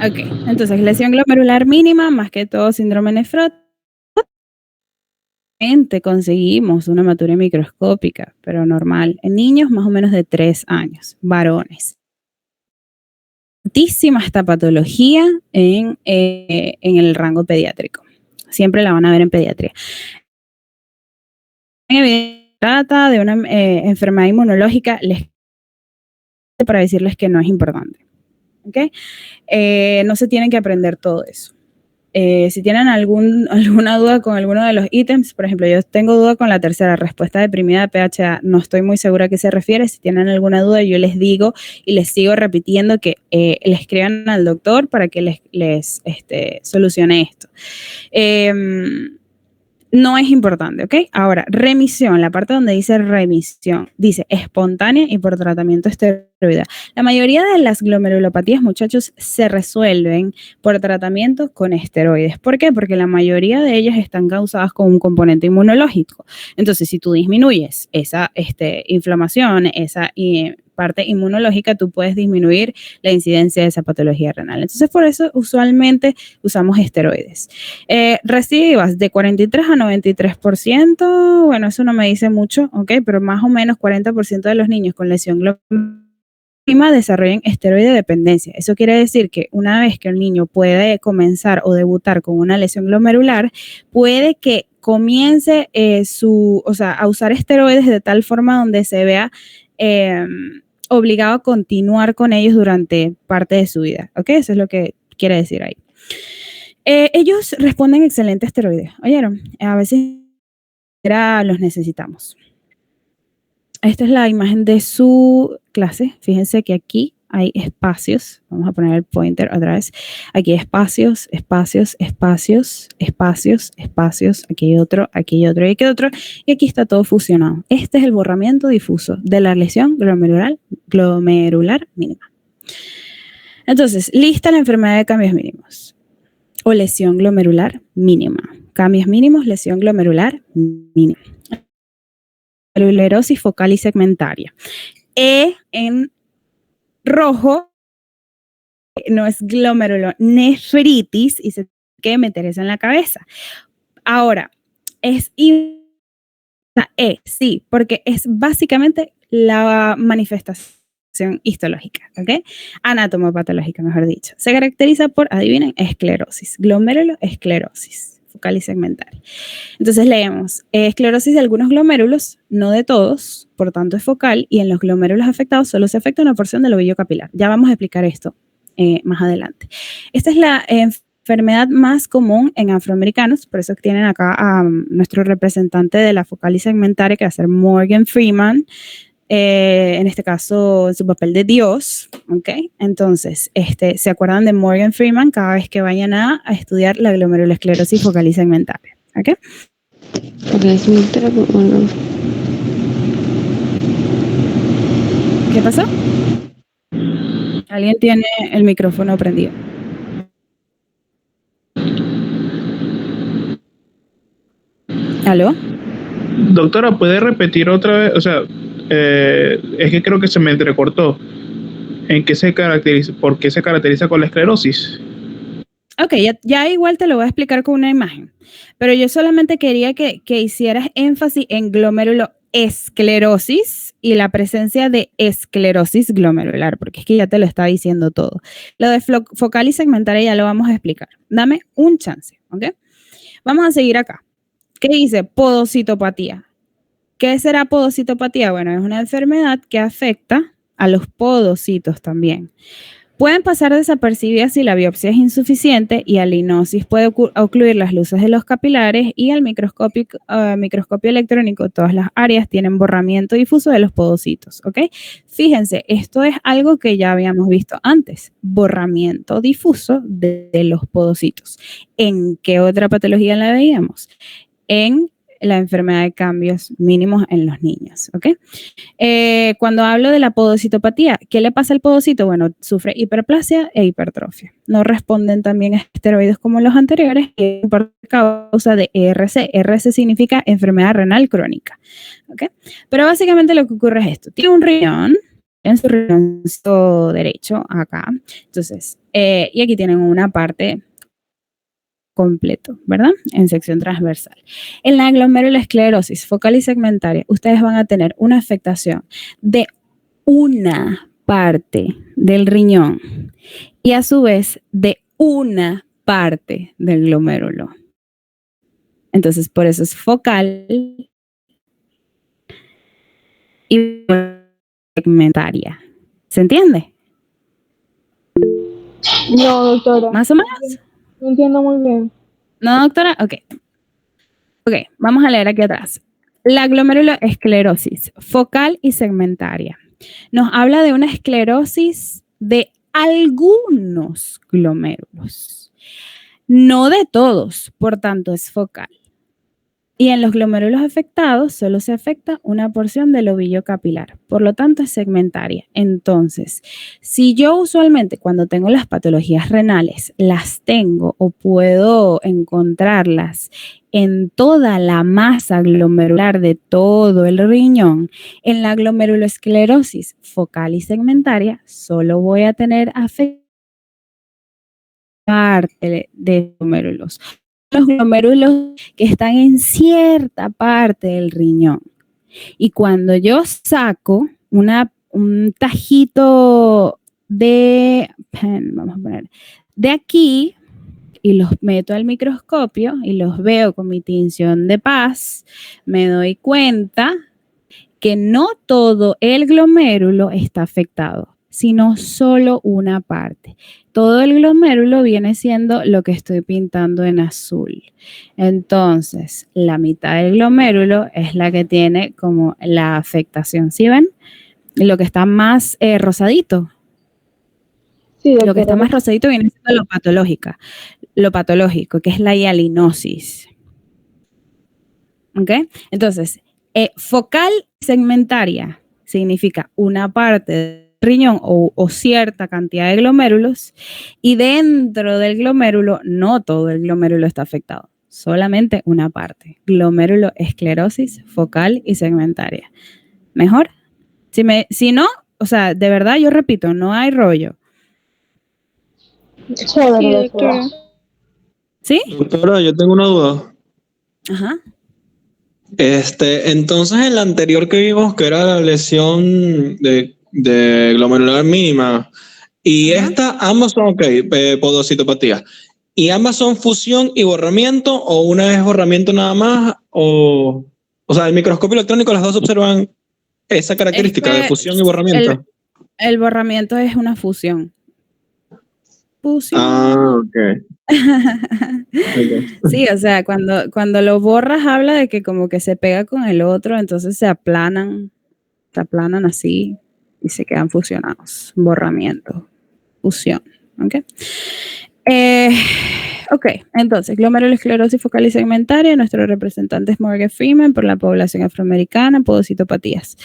Ok, entonces lesión glomerular mínima, más que todo síndrome nefrótico. Conseguimos una hematuria microscópica, pero normal. En niños más o menos de 3 años, varones. Altísima esta patología en el rango pediátrico. Siempre la van a ver en pediatría. Trata de una enfermedad inmunológica, para decirles que no es importante. ¿Okay? No se tienen que aprender todo eso. Si tienen alguna duda con alguno de los ítems, por ejemplo, yo tengo duda con la tercera, respuesta deprimida de PHA, no estoy muy segura a qué se refiere. Si tienen alguna duda, yo les digo y les sigo repitiendo que le escriban al doctor para que les solucione esto. No es importante, ¿ok? Ahora, remisión, la parte donde dice remisión, dice espontánea y por tratamiento esteroidal. La mayoría de las glomerulopatías, muchachos, se resuelven por tratamiento con esteroides. ¿Por qué? Porque la mayoría de ellas están causadas con un componente inmunológico. Entonces, si tú disminuyes esa inflamación, esa parte inmunológica, tú puedes disminuir la incidencia de esa patología renal. Entonces, por eso usualmente usamos esteroides. Recidivas de 43 a 93%, bueno, eso no me dice mucho, ¿ok? Pero más o menos 40% de los niños con lesión glomerular desarrollan esteroide dependencia. Eso quiere decir que una vez que el niño puede comenzar o debutar con una lesión glomerular, puede que comience a usar esteroides de tal forma donde se vea obligado a continuar con ellos durante parte de su vida, ¿ok? Eso es lo que quiere decir ahí. Ellos responden excelente a esteroides, ¿oyeron? A veces los necesitamos. esta es la imagen de su clase. Fíjense que aquí hay espacios. Vamos a poner el pointer otra vez. Aquí hay espacios, espacios, espacios, espacios, espacios. Aquí hay otro, aquí hay otro y aquí hay otro. Y aquí está todo fusionado. Este es el borramiento difuso de la lesión glomerular mínima. Entonces, lista la enfermedad de cambios mínimos o lesión glomerular mínima. Cambios mínimos, lesión glomerular mínima. Esclerosis focal y segmentaria. En rojo no es glomerulonefritis y se tiene que meter eso en la cabeza. Ahora, sí, porque es básicamente la manifestación histológica, ¿ok? Anatomopatológica, mejor dicho. Se caracteriza por, adivinen, esclerosis, glomeruloesclerosis focal y segmentaria. Entonces leemos, esclerosis de algunos glomérulos, no de todos, por tanto es focal, y en los glomérulos afectados solo se afecta una porción del ovillo capilar. Ya vamos a explicar esto más adelante. Esta es la enfermedad más común en afroamericanos, por eso tienen acá a nuestro representante de la focal y segmentaria, que va a ser Morgan Freeman, en este caso en su papel de Dios, ¿ok? Entonces, ¿se acuerdan de Morgan Freeman cada vez que vayan a estudiar la glomerulosclerosis focal y segmentaria? ¿Ok? ¿Qué pasó? ¿Alguien tiene el micrófono prendido? ¿Aló? Doctora, ¿puede repetir otra vez? O sea, es que creo que se me entrecortó. ¿En qué se caracteriza? ¿Por qué se caracteriza con la esclerosis? Ok, ya igual te lo voy a explicar con una imagen, pero yo solamente quería que hicieras énfasis en glomeruloesclerosis y la presencia de esclerosis glomerular, porque es que ya te lo está diciendo todo. Lo de focal y segmentaria ya lo vamos a explicar. Dame un chance, ¿ok? Vamos a seguir acá. ¿Qué dice? Podocitopatía. ¿Qué será podocitopatía? Bueno, es una enfermedad que afecta a los podocitos también. Pueden pasar desapercibidas si la biopsia es insuficiente y a la hipnosis puede ocluir las luces de los capilares y al microscopio electrónico todas las áreas tienen borramiento difuso de los podocitos, ¿ok? Fíjense, esto es algo que ya habíamos visto antes, borramiento difuso de los podocitos. ¿En qué otra patología la veíamos? En la enfermedad de cambios mínimos en los niños, ¿ok? Cuando hablo de la podocitopatía, ¿qué le pasa al podocito? Bueno, sufre hiperplasia e hipertrofia. No responden también a esteroides como los anteriores y es por causa de ERC. ERC significa enfermedad renal crónica, ¿ok? Pero básicamente lo que ocurre es esto. Tiene un riñón en su riñón derecho, acá. Entonces, y aquí tienen una parte completo, ¿verdad? En sección transversal. En la glomerulosclerosis focal y segmentaria, ustedes van a tener una afectación de una parte del riñón y a su vez de una parte del glomérulo. Entonces, por eso es focal y segmentaria. ¿Se entiende? No, doctora. ¿Más o menos? No entiendo muy bien. ¿No, doctora? Ok, vamos a leer aquí atrás. La glomerulosclerosis focal y segmentaria nos habla de una esclerosis de algunos glomérulos, no de todos, por tanto es focal. Y en los glomérulos afectados solo se afecta una porción del ovillo capilar, por lo tanto es segmentaria. Entonces, si yo usualmente cuando tengo las patologías renales las tengo o puedo encontrarlas en toda la masa glomerular de todo el riñón, en la glomerulosclerosis focal y segmentaria solo voy a tener afectación de glomérulos. Los glomérulos que están en cierta parte del riñón. Y cuando yo saco un tajito vamos a poner, de aquí y los meto al microscopio y los veo con mi tinción de paz, me doy cuenta que no todo el glomérulo está afectado. sino solo una parte. Todo el glomérulo viene siendo lo que estoy pintando en azul. Entonces, la mitad del glomérulo es la que tiene como la afectación. ¿Sí ven? Lo que está más rosadito. Sí, Lo que doctora. está más rosadito viene siendo lo patológico, que es la hialinosis. ¿Ok? Entonces, focal segmentaria significa una parte del riñón o cierta cantidad de glomérulos, y dentro del glomérulo, no todo el glomérulo está afectado, solamente una parte. Glomérulo esclerosis focal y segmentaria. ¿Mejor? Si no, o sea, de verdad yo repito, no hay rollo. Chévere, Sí, doctora. doctora. ¿Sí? Doctora, yo tengo una duda. Ajá. Entonces en la anterior que vimos, que era la lesión de glomerular mínima, y Ajá. ambas son, ok, podocitopatía. ¿Y ambas son fusión y borramiento, o una es borramiento nada más? O sea, el microscopio electrónico, las dos observan esa característica de fusión y borramiento. El borramiento es una fusión. Fusión. Ah, ok. Sí, o sea, cuando lo borras habla de que como que se pega con el otro, entonces se aplanan así y se quedan fusionados. Borramiento, fusión, ¿ok? Ok, entonces, glomerulosclerosis focal y segmentaria, nuestro representante es Morgan Freeman por la población afroamericana, podocitopatías.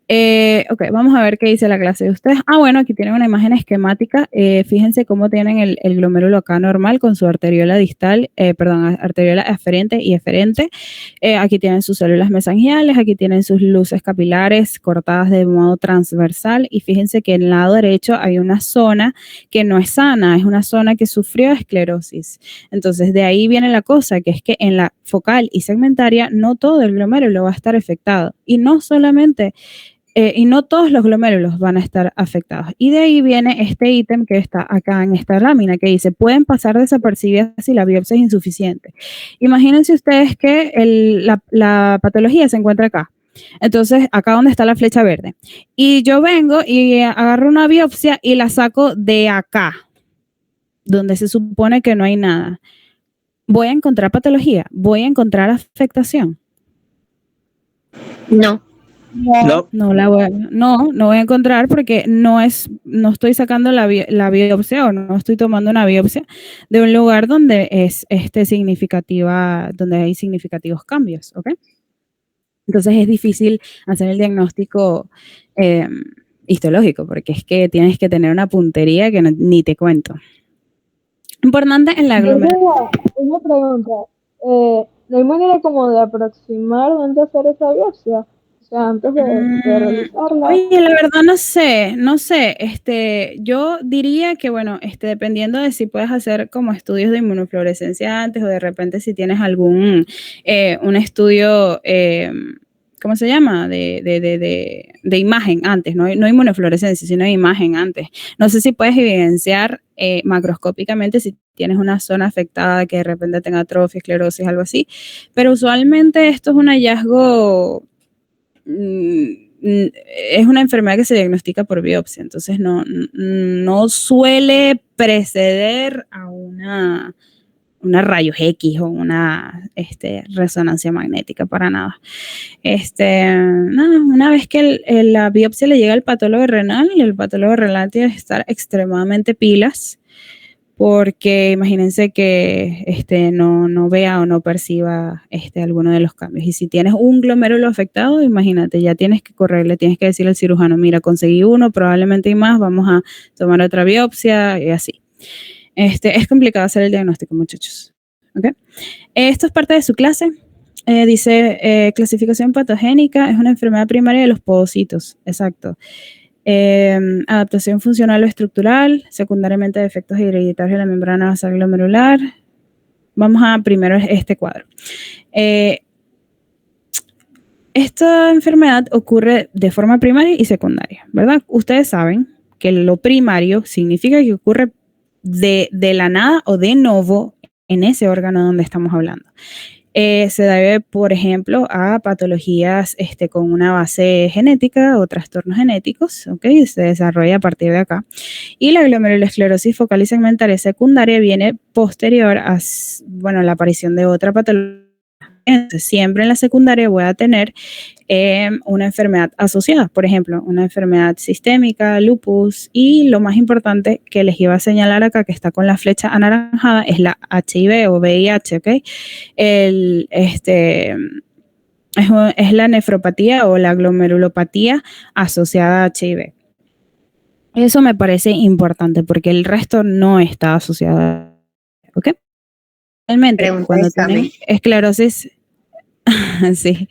Ok, vamos a ver qué dice la clase de ustedes. Bueno, aquí tienen una imagen esquemática. Fíjense cómo tienen el glomérulo acá normal con su arteriola distal, arteriola aferente y eferente. Aquí tienen sus células mesangiales, aquí tienen sus luces capilares cortadas de modo transversal, y fíjense que en el lado derecho hay una zona que no es sana, es una zona que sufrió esclerosis. Entonces, de ahí viene la cosa, que es que en la focal y segmentaria no todo el glomérulo va a estar afectado, y no solamente y no todos los glomérulos van a estar afectados. Y de ahí viene este ítem que está acá en esta lámina, que dice, pueden pasar desapercibidas si la biopsia es insuficiente. Imagínense ustedes que la patología se encuentra acá. Entonces, acá donde está la flecha verde. Y yo vengo y agarro una biopsia y la saco de acá, donde se supone que no hay nada. ¿Voy a encontrar patología? ¿Voy a encontrar afectación? No. No. No voy a encontrar porque no estoy sacando la biopsia, o no estoy tomando una biopsia de un lugar donde es donde hay significativos cambios, ¿ok? Entonces es difícil hacer el diagnóstico histológico, porque es que tienes que tener una puntería que ni te cuento. Importante en la aglomeración. Una pregunta. ¿No hay manera como de aproximar dónde hacer esa biopsia? O sea, antes de realizarla. Oye, la verdad no sé, yo diría que, bueno, dependiendo de si puedes hacer como estudios de inmunofluorescencia antes, o de repente si tienes algún, un estudio, ¿cómo se llama? De imagen antes, no inmunofluorescencia, sino de imagen antes. No sé si puedes evidenciar macroscópicamente si tienes una zona afectada que de repente tenga atrofia, esclerosis, algo así, pero usualmente esto es un hallazgo... es una enfermedad que se diagnostica por biopsia, entonces no suele preceder a una rayos X o una resonancia magnética, para nada. Una vez que la biopsia le llega al patólogo renal, el patólogo renal tiene que estar extremadamente pilas, porque imagínense que no vea o no perciba alguno de los cambios. Y si tienes un glomérulo afectado, imagínate, ya tienes que correrle, tienes que decirle al cirujano, mira, conseguí uno, probablemente hay más, vamos a tomar otra biopsia y así. Es complicado hacer el diagnóstico, muchachos. ¿Okay? Esto es parte de su clase. Dice, clasificación patogénica, es una enfermedad primaria de los podocitos. Exacto. Adaptación funcional o estructural, secundariamente defectos hereditarios de la membrana basal glomerular. Vamos a primero este cuadro. Esta enfermedad ocurre de forma primaria y secundaria, ¿verdad? Ustedes saben que lo primario significa que ocurre de la nada o de novo en ese órgano donde estamos hablando. Se debe, por ejemplo, a patologías con una base genética o trastornos genéticos, ¿ok? Se desarrolla a partir de acá. Y la glomerulosclerosis focal y segmentaria secundaria viene posterior a, bueno, la aparición de otra patología. Entonces, siempre en la secundaria voy a tener una enfermedad asociada, por ejemplo, una enfermedad sistémica, lupus, y lo más importante que les iba a señalar acá, que está con la flecha anaranjada, es la HIV o VIH, ¿ok? Es la nefropatía o la glomerulopatía asociada a HIV. Eso me parece importante porque el resto no está asociado, ¿ok? Realmente, cuando tienen esclerosis, sí,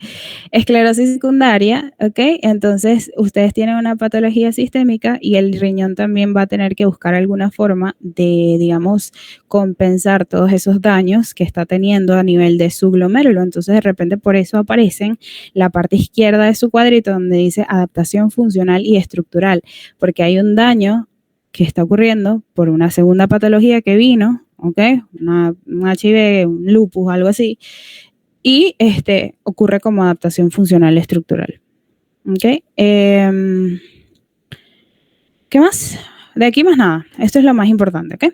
esclerosis secundaria, ¿ok? Entonces, ustedes tienen una patología sistémica y el riñón también va a tener que buscar alguna forma de, digamos, compensar todos esos daños que está teniendo a nivel de su glomérulo. Entonces, de repente, por eso aparecen la parte izquierda de su cuadrito donde dice adaptación funcional y estructural, porque hay un daño que está ocurriendo por una segunda patología que vino, ¿ok? Un HIV, un lupus, algo así. Y ocurre como adaptación funcional estructural. ¿Ok? ¿Qué más? De aquí más nada. Esto es lo más importante, ¿ok?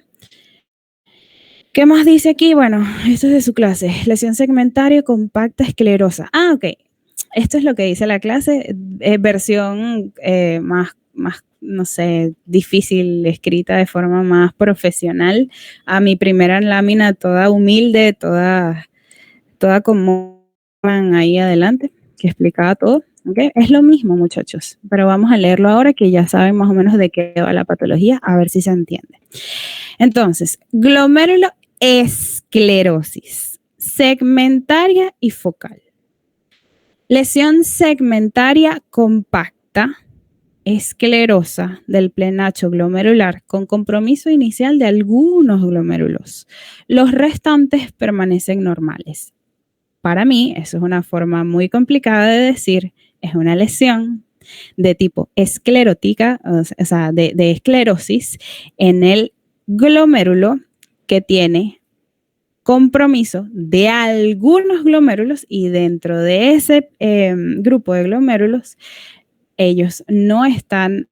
¿Qué más dice aquí? Bueno, esto es de su clase. Lesión segmentaria compacta esclerosa. Ah, ok. Esto es lo que dice la clase. Versión más, no sé, difícil, escrita de forma más profesional. A mi primera lámina, toda humilde, toda como ahí adelante, que explicaba todo. ¿Okay? Es lo mismo, muchachos, pero vamos a leerlo ahora que ya saben más o menos de qué va la patología, a ver si se entiende. Entonces, glomeruloesclerosis, segmentaria y focal. Lesión segmentaria compacta, esclerosa del plenacho glomerular con compromiso inicial de algunos glomérulos. Los restantes permanecen normales. Para mí, eso es una forma muy complicada de decir, es una lesión de tipo esclerótica, o sea, de esclerosis en el glomérulo que tiene compromiso de algunos glomérulos y dentro de ese grupo de glomérulos, ellos no están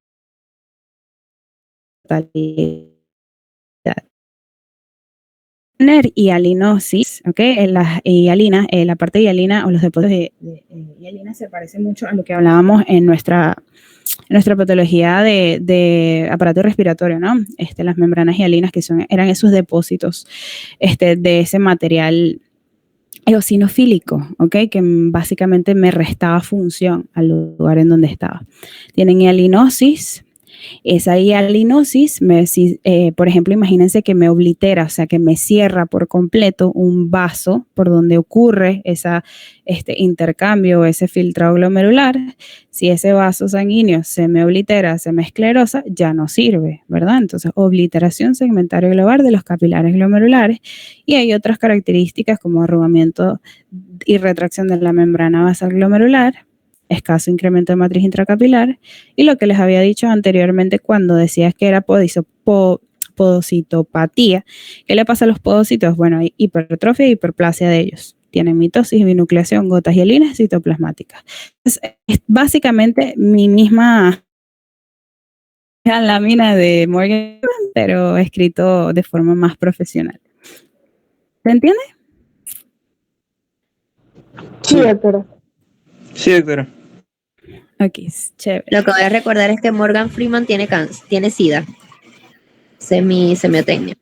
hialinosis, ¿ok? La hialina, la parte de hialina o los depósitos de hialina se parece mucho a lo que hablábamos en nuestra patología de aparato respiratorio, ¿no? Las membranas hialinas que eran esos depósitos de ese material eosinofílico, ¿ok? Que básicamente me restaba función al lugar en donde estaba. Tienen hialinosis. Esa hialinosis, por ejemplo, imagínense que me oblitera, o sea, que me cierra por completo un vaso por donde ocurre ese intercambio, ese filtrado glomerular. Si ese vaso sanguíneo se me oblitera, se me esclerosa, ya no sirve, ¿verdad? Entonces, obliteración segmentaria global de los capilares glomerulares. Y hay otras características como arrugamiento y retracción de la membrana basal glomerular, escaso incremento de matriz intracapilar, y lo que les había dicho anteriormente cuando decías que era podocitopatía. ¿Qué le pasa a los podocitos? Bueno, hay hipertrofia y hiperplasia de ellos. Tienen mitosis, binucleación, gotas hialinas citoplasmáticas. Es básicamente mi misma lámina de Morgan, pero escrito de forma más profesional. ¿Se entiende? Sí, doctora. Sí, doctora. Ok, chévere. Lo que voy a recordar es que Morgan Freeman tiene cáncer, tiene SIDA. Semiotecnia.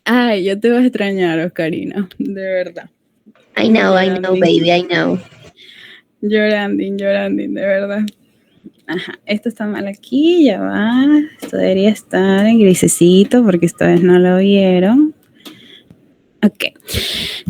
Ay, yo te voy a extrañar, Oscarina, de verdad. I know, baby, I know. Llorando, de verdad. Ajá, esto está mal aquí, ya va. Esto debería estar en grisecito porque esta vez no lo vieron. Ok.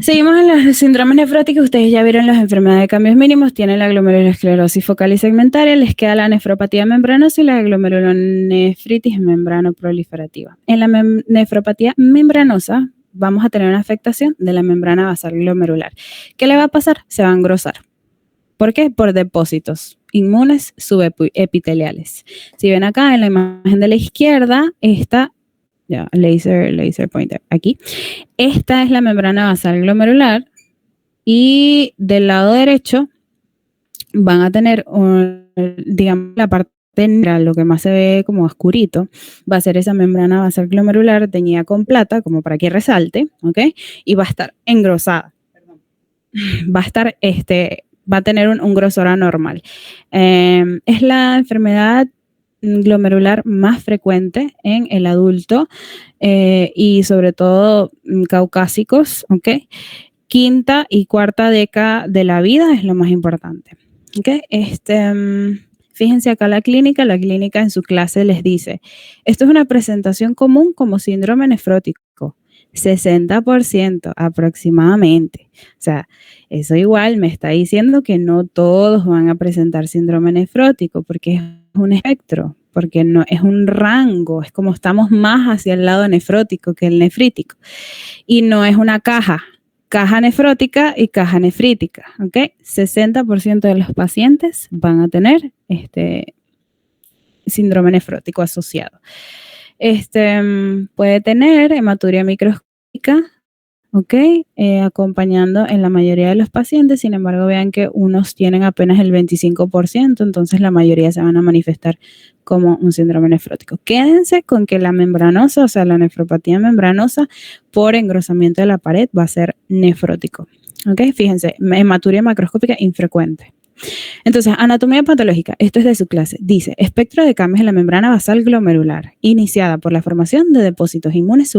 Seguimos en los síndromes nefróticos. Ustedes ya vieron las enfermedades de cambios mínimos. Tienen la glomerulosclerosis focal y segmentaria. Les queda la nefropatía membranosa y la glomerulonefritis membranoproliferativa. En la nefropatía membranosa vamos a tener una afectación de la membrana basal glomerular. ¿Qué le va a pasar? Se va a engrosar. ¿Por qué? Por depósitos inmunes subepiteliales. Si ven acá en la imagen de la izquierda, esta ya, laser pointer, aquí. Esta es la membrana basal glomerular y del lado derecho van a tener, digamos, la parte negra, lo que más se ve como oscurito, va a ser esa membrana basal glomerular teñida con plata, como para que resalte, ¿ok? Y va a estar engrosada. Va a estar, va a tener un grosor anormal. Es la enfermedad glomerular más frecuente en el adulto y sobre todo caucásicos, ¿ok? Quinta y cuarta década de la vida es lo más importante, ¿ok? Fíjense acá la clínica en su clase les dice, esto es una presentación común como síndrome nefrótico, 60% aproximadamente. O sea, eso igual me está diciendo que no todos van a presentar síndrome nefrótico porque es un espectro, porque no es un rango, es como estamos más hacia el lado nefrótico que el nefrítico. Y no es una caja nefrótica y caja nefrítica, ¿ok? 60% de los pacientes van a tener síndrome nefrótico asociado. Puede tener hematuria microscópica, ¿ok? Acompañando en la mayoría de los pacientes, sin embargo, vean que unos tienen apenas el 25%, entonces la mayoría se van a manifestar como un síndrome nefrótico. Quédense con que la membranosa, o sea, la nefropatía membranosa por engrosamiento de la pared va a ser nefrótico, ¿ok? Fíjense, hematuria macroscópica infrecuente. Entonces, anatomía patológica, esto es de su clase, dice, espectro de cambios en la membrana basal glomerular, iniciada por la formación de depósitos inmunes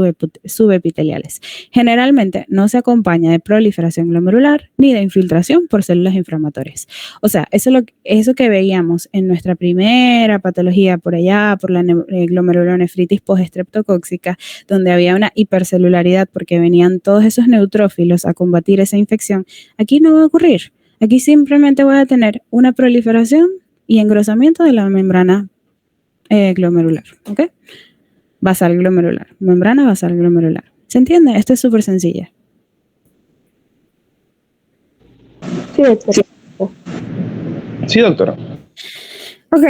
subepiteliales. Generalmente no se acompaña de proliferación glomerular ni de infiltración por células inflamatorias. O sea, eso que veíamos en nuestra primera patología por allá, por la glomerulonefritis postestreptocóxica, donde había una hipercelularidad porque venían todos esos neutrófilos a combatir esa infección, aquí no va a ocurrir. Aquí simplemente voy a tener una proliferación y engrosamiento de la membrana glomerular, ¿ok? Basal glomerular, membrana basal glomerular. ¿Se entiende? Esto es súper sencilla. Sí, doctora. Sí, doctora. Ok,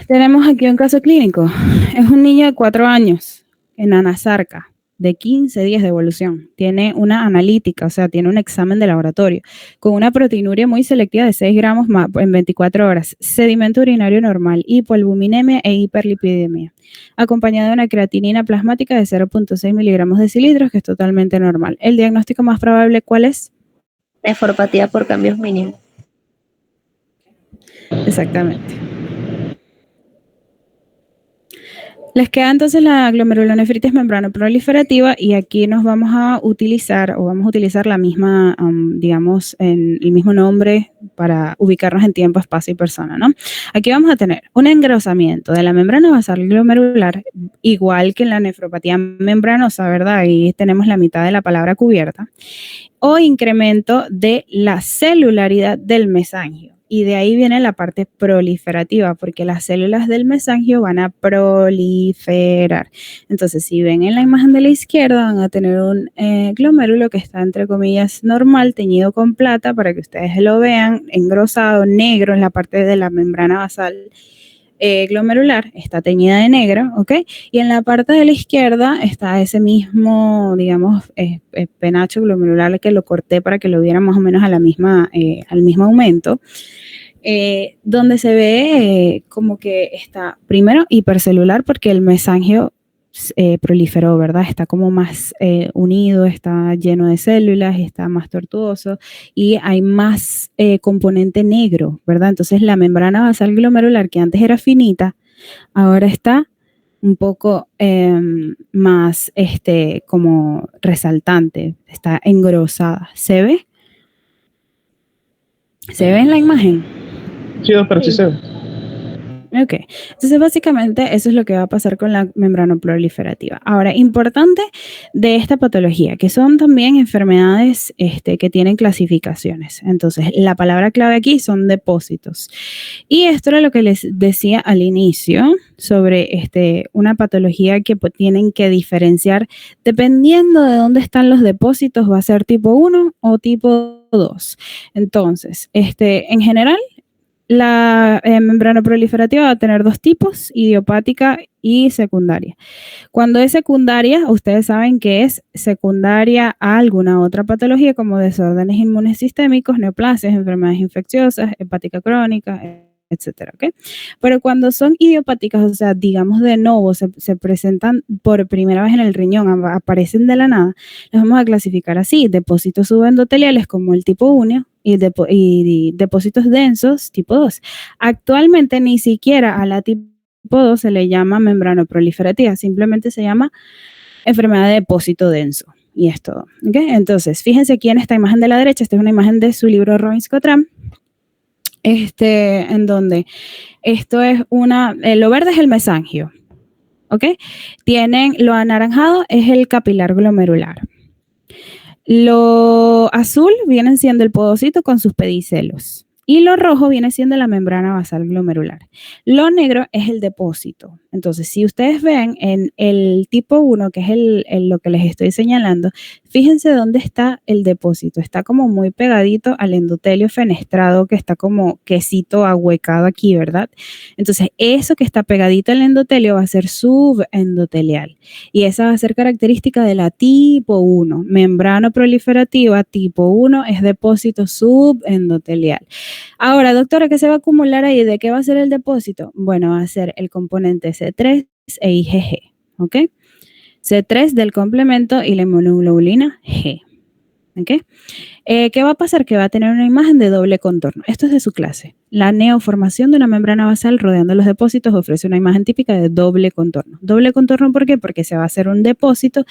tenemos aquí un caso clínico. Es un niño de 4 años en anasarca, de 15 días de evolución. Tiene una analítica, o sea, tiene un examen de laboratorio, con una proteinuria muy selectiva de 6 gramos en 24 horas, sedimento urinario normal, hipoalbuminemia e hiperlipidemia, acompañado de una creatinina plasmática de 0.6 miligramos decilitros, que es totalmente normal. ¿El diagnóstico más probable cuál es? Nefropatía por cambios mínimos. Exactamente. Les queda entonces la glomerulonefritis membranoproliferativa y aquí nos vamos a utilizar la misma, digamos, el mismo nombre para ubicarnos en tiempo, espacio y persona, ¿no? Aquí vamos a tener un engrosamiento de la membrana basal glomerular, igual que en la nefropatía membranosa, ¿verdad? Ahí tenemos la mitad de la palabra cubierta, o incremento de la celularidad del mesangio. Y de ahí viene la parte proliferativa, porque las células del mesangio van a proliferar. Entonces, si ven en la imagen de la izquierda, van a tener un glomérulo que está, entre comillas, normal, teñido con plata, para que ustedes lo vean, engrosado, negro en la parte de la membrana basal glomerular, está teñida de negro, ¿ok? Y en la parte de la izquierda está ese mismo, digamos, penacho glomerular que lo corté para que lo vieran más o menos a la misma, al mismo aumento, donde se ve como que está primero hipercelular porque el mesangio proliferó, ¿verdad? Está como más unido, está lleno de células, está más tortuoso y hay más componente negro, ¿verdad? Entonces la membrana basal glomerular, que antes era finita, ahora está un poco más como resaltante, está engrosada. ¿Se ve? ¿Se ve en la imagen? Sí, doctora, sí se ve. Ok, entonces básicamente eso es lo que va a pasar con la membranoproliferativa. Ahora, importante de esta patología, que son también enfermedades que tienen clasificaciones. Entonces, la palabra clave aquí son depósitos. Y esto era lo que les decía al inicio sobre una patología que tienen que diferenciar dependiendo de dónde están los depósitos, va a ser tipo 1 o tipo 2. Entonces, en general, La membrana proliferativa va a tener dos tipos, idiopática y secundaria. Cuando es secundaria, ustedes saben que es secundaria a alguna otra patología como desórdenes inmunes sistémicos, neoplasias, enfermedades infecciosas, hepática crónica, etcétera, ¿ok? Pero cuando son idiopáticas, o sea, digamos de nuevo, se presentan por primera vez en el riñón, aparecen de la nada, las vamos a clasificar así: depósitos subendoteliales como el tipo 1 y depósitos densos tipo 2. Actualmente ni siquiera a la tipo 2 se le llama membranoproliferativa, simplemente se llama enfermedad de depósito denso. Y es todo, ¿ok? Entonces, fíjense aquí en esta imagen de la derecha, esta es una imagen de su libro Robbins-Cottram, en donde esto es lo verde es el mesangio, ¿ok? Lo anaranjado es el capilar glomerular. Lo azul viene siendo el podocito con sus pedicelos. Y lo rojo viene siendo la membrana basal glomerular. Lo negro es el depósito. Entonces, si ustedes ven en el tipo 1, que es lo que les estoy señalando, fíjense dónde está el depósito. Está como muy pegadito al endotelio fenestrado, que está como quesito ahuecado aquí, ¿verdad? Entonces, eso que está pegadito al endotelio va a ser subendotelial. Y esa va a ser característica de la tipo 1. Membrana proliferativa tipo 1 es depósito subendotelial. Ahora, doctora, ¿qué se va a acumular ahí? ¿De qué va a ser el depósito? Bueno, va a ser el componente C3 e IgG, ¿ok? C3 del complemento y la inmunoglobulina G, ¿ok? ¿Qué va a pasar? Que va a tener una imagen de doble contorno. Esto es de su clase. La neoformación de una membrana basal rodeando los depósitos ofrece una imagen típica de doble contorno. ¿Doble contorno por qué? Porque se va a hacer un depósito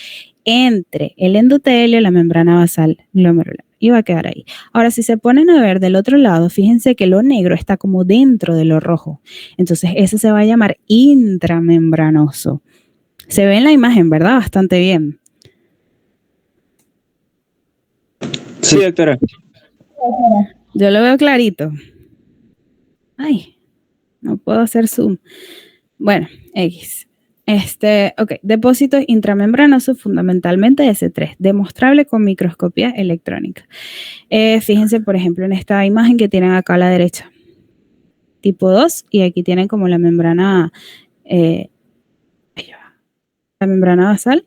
entre el endotelio y la membrana basal glomerular. Y va a quedar ahí. Ahora, si se ponen a ver del otro lado, fíjense que lo negro está como dentro de lo rojo. Entonces, ese se va a llamar intramembranoso. Se ve en la imagen, ¿verdad? Bastante bien. Sí, doctora. Yo lo veo clarito. Ay, no puedo hacer zoom. Bueno, X. Ok, depósitos intramembranosos, fundamentalmente S3, demostrable con microscopía electrónica. Fíjense, por ejemplo, en esta imagen que tienen acá a la derecha. Tipo 2, y aquí tienen como la membrana basal.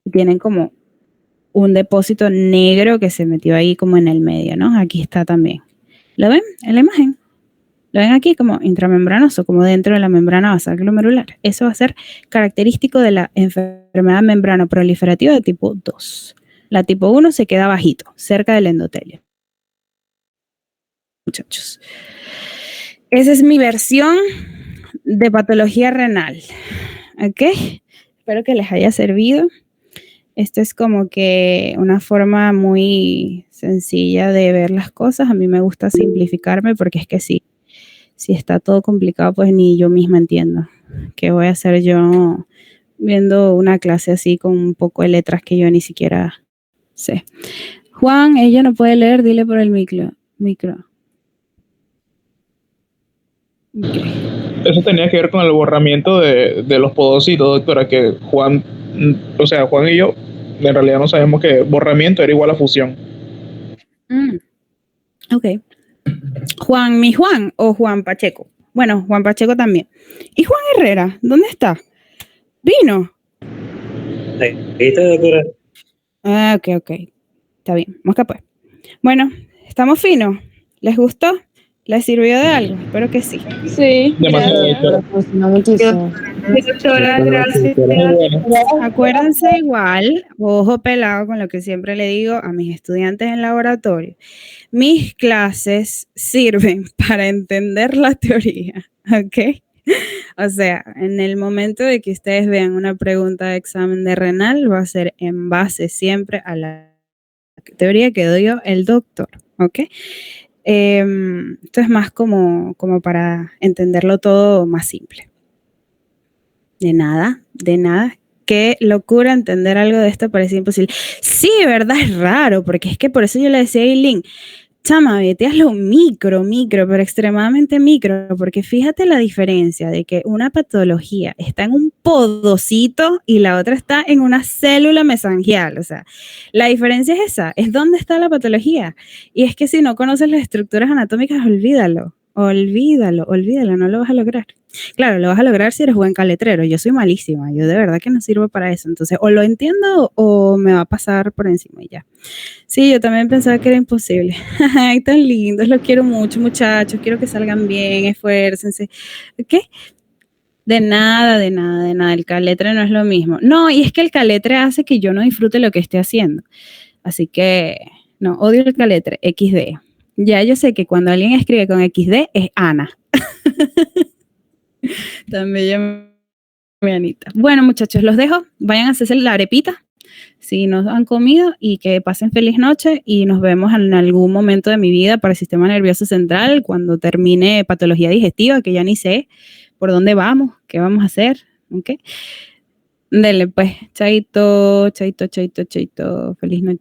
Y tienen como un depósito negro que se metió ahí como en el medio, ¿no? Aquí está también. ¿Lo ven en la imagen? Lo ven aquí como intramembranoso, como dentro de la membrana basal glomerular. Eso va a ser característico de la enfermedad membranoproliferativa de tipo 2. La tipo 1 se queda bajito, cerca del endotelio. Muchachos. Esa es mi versión de patología renal. ¿Ok? Espero que les haya servido. Esto es como que una forma muy sencilla de ver las cosas. A mí me gusta simplificarme porque es que si está todo complicado, pues ni yo misma entiendo. ¿Qué voy a hacer yo viendo una clase así con un poco de letras que yo ni siquiera sé? Juan, ella no puede leer, dile por el micro. Okay. Eso tenía que ver con el borramiento de los podocitos, doctora, que Juan y yo en realidad no sabemos que borramiento era igual a fusión. Ok. Juan, mi Juan o Juan Pacheco. Bueno, Juan Pacheco también. ¿Y Juan Herrera? ¿Dónde está? ¿Vino? Ahí está, doctora. Ah, ok. Está bien. Mosca pues. Bueno, ¿estamos finos? ¿Les gustó? ¿Les sirvió de algo? Espero que sí. Sí, Demasiado, gracias. doctora. Muchísimo. Doctora, gracias. Acuérdense igual, ojo pelado con lo que siempre le digo a mis estudiantes en laboratorio. Mis clases sirven para entender la teoría, ¿ok? O sea, en el momento de que ustedes vean una pregunta de examen de renal, va a ser en base siempre a la teoría que dio el doctor, ¿ok? Esto es más como para entenderlo todo más simple. De nada. Qué locura entender algo de esto, parece imposible. Sí, de verdad es raro, porque es que por eso yo le decía a Eileen, chama, vete a lo micro, pero extremadamente micro, porque fíjate la diferencia de que una patología está en un podocito y la otra está en una célula mesangial. O sea, la diferencia es esa, es dónde está la patología. Y es que si no conoces las estructuras anatómicas, olvídalo, no lo vas a lograr. Claro, lo vas a lograr si eres buen caletrero. Yo soy malísima, yo de verdad que no sirvo para eso. Entonces, o lo entiendo o me va a pasar por encima y ya. Sí, yo también pensaba que era imposible. Ay, tan lindos, los quiero mucho, muchachos. Quiero que salgan bien, esfuércense. ¿Qué? De nada. El caletre no es lo mismo. No, y es que el caletre hace que yo no disfrute lo que esté haciendo. Así que, no, odio el caletre, XD. Ya yo sé que cuando alguien escribe con XD es Ana. Tan bella mi Anita. Bueno, muchachos, los dejo. Vayan a hacerse la arepita si no han comido y que pasen feliz noche y nos vemos en algún momento de mi vida para el sistema nervioso central cuando termine patología digestiva, que ya ni sé por dónde vamos, qué vamos a hacer. ¿Ok? Dele, pues, chaito. Feliz noche.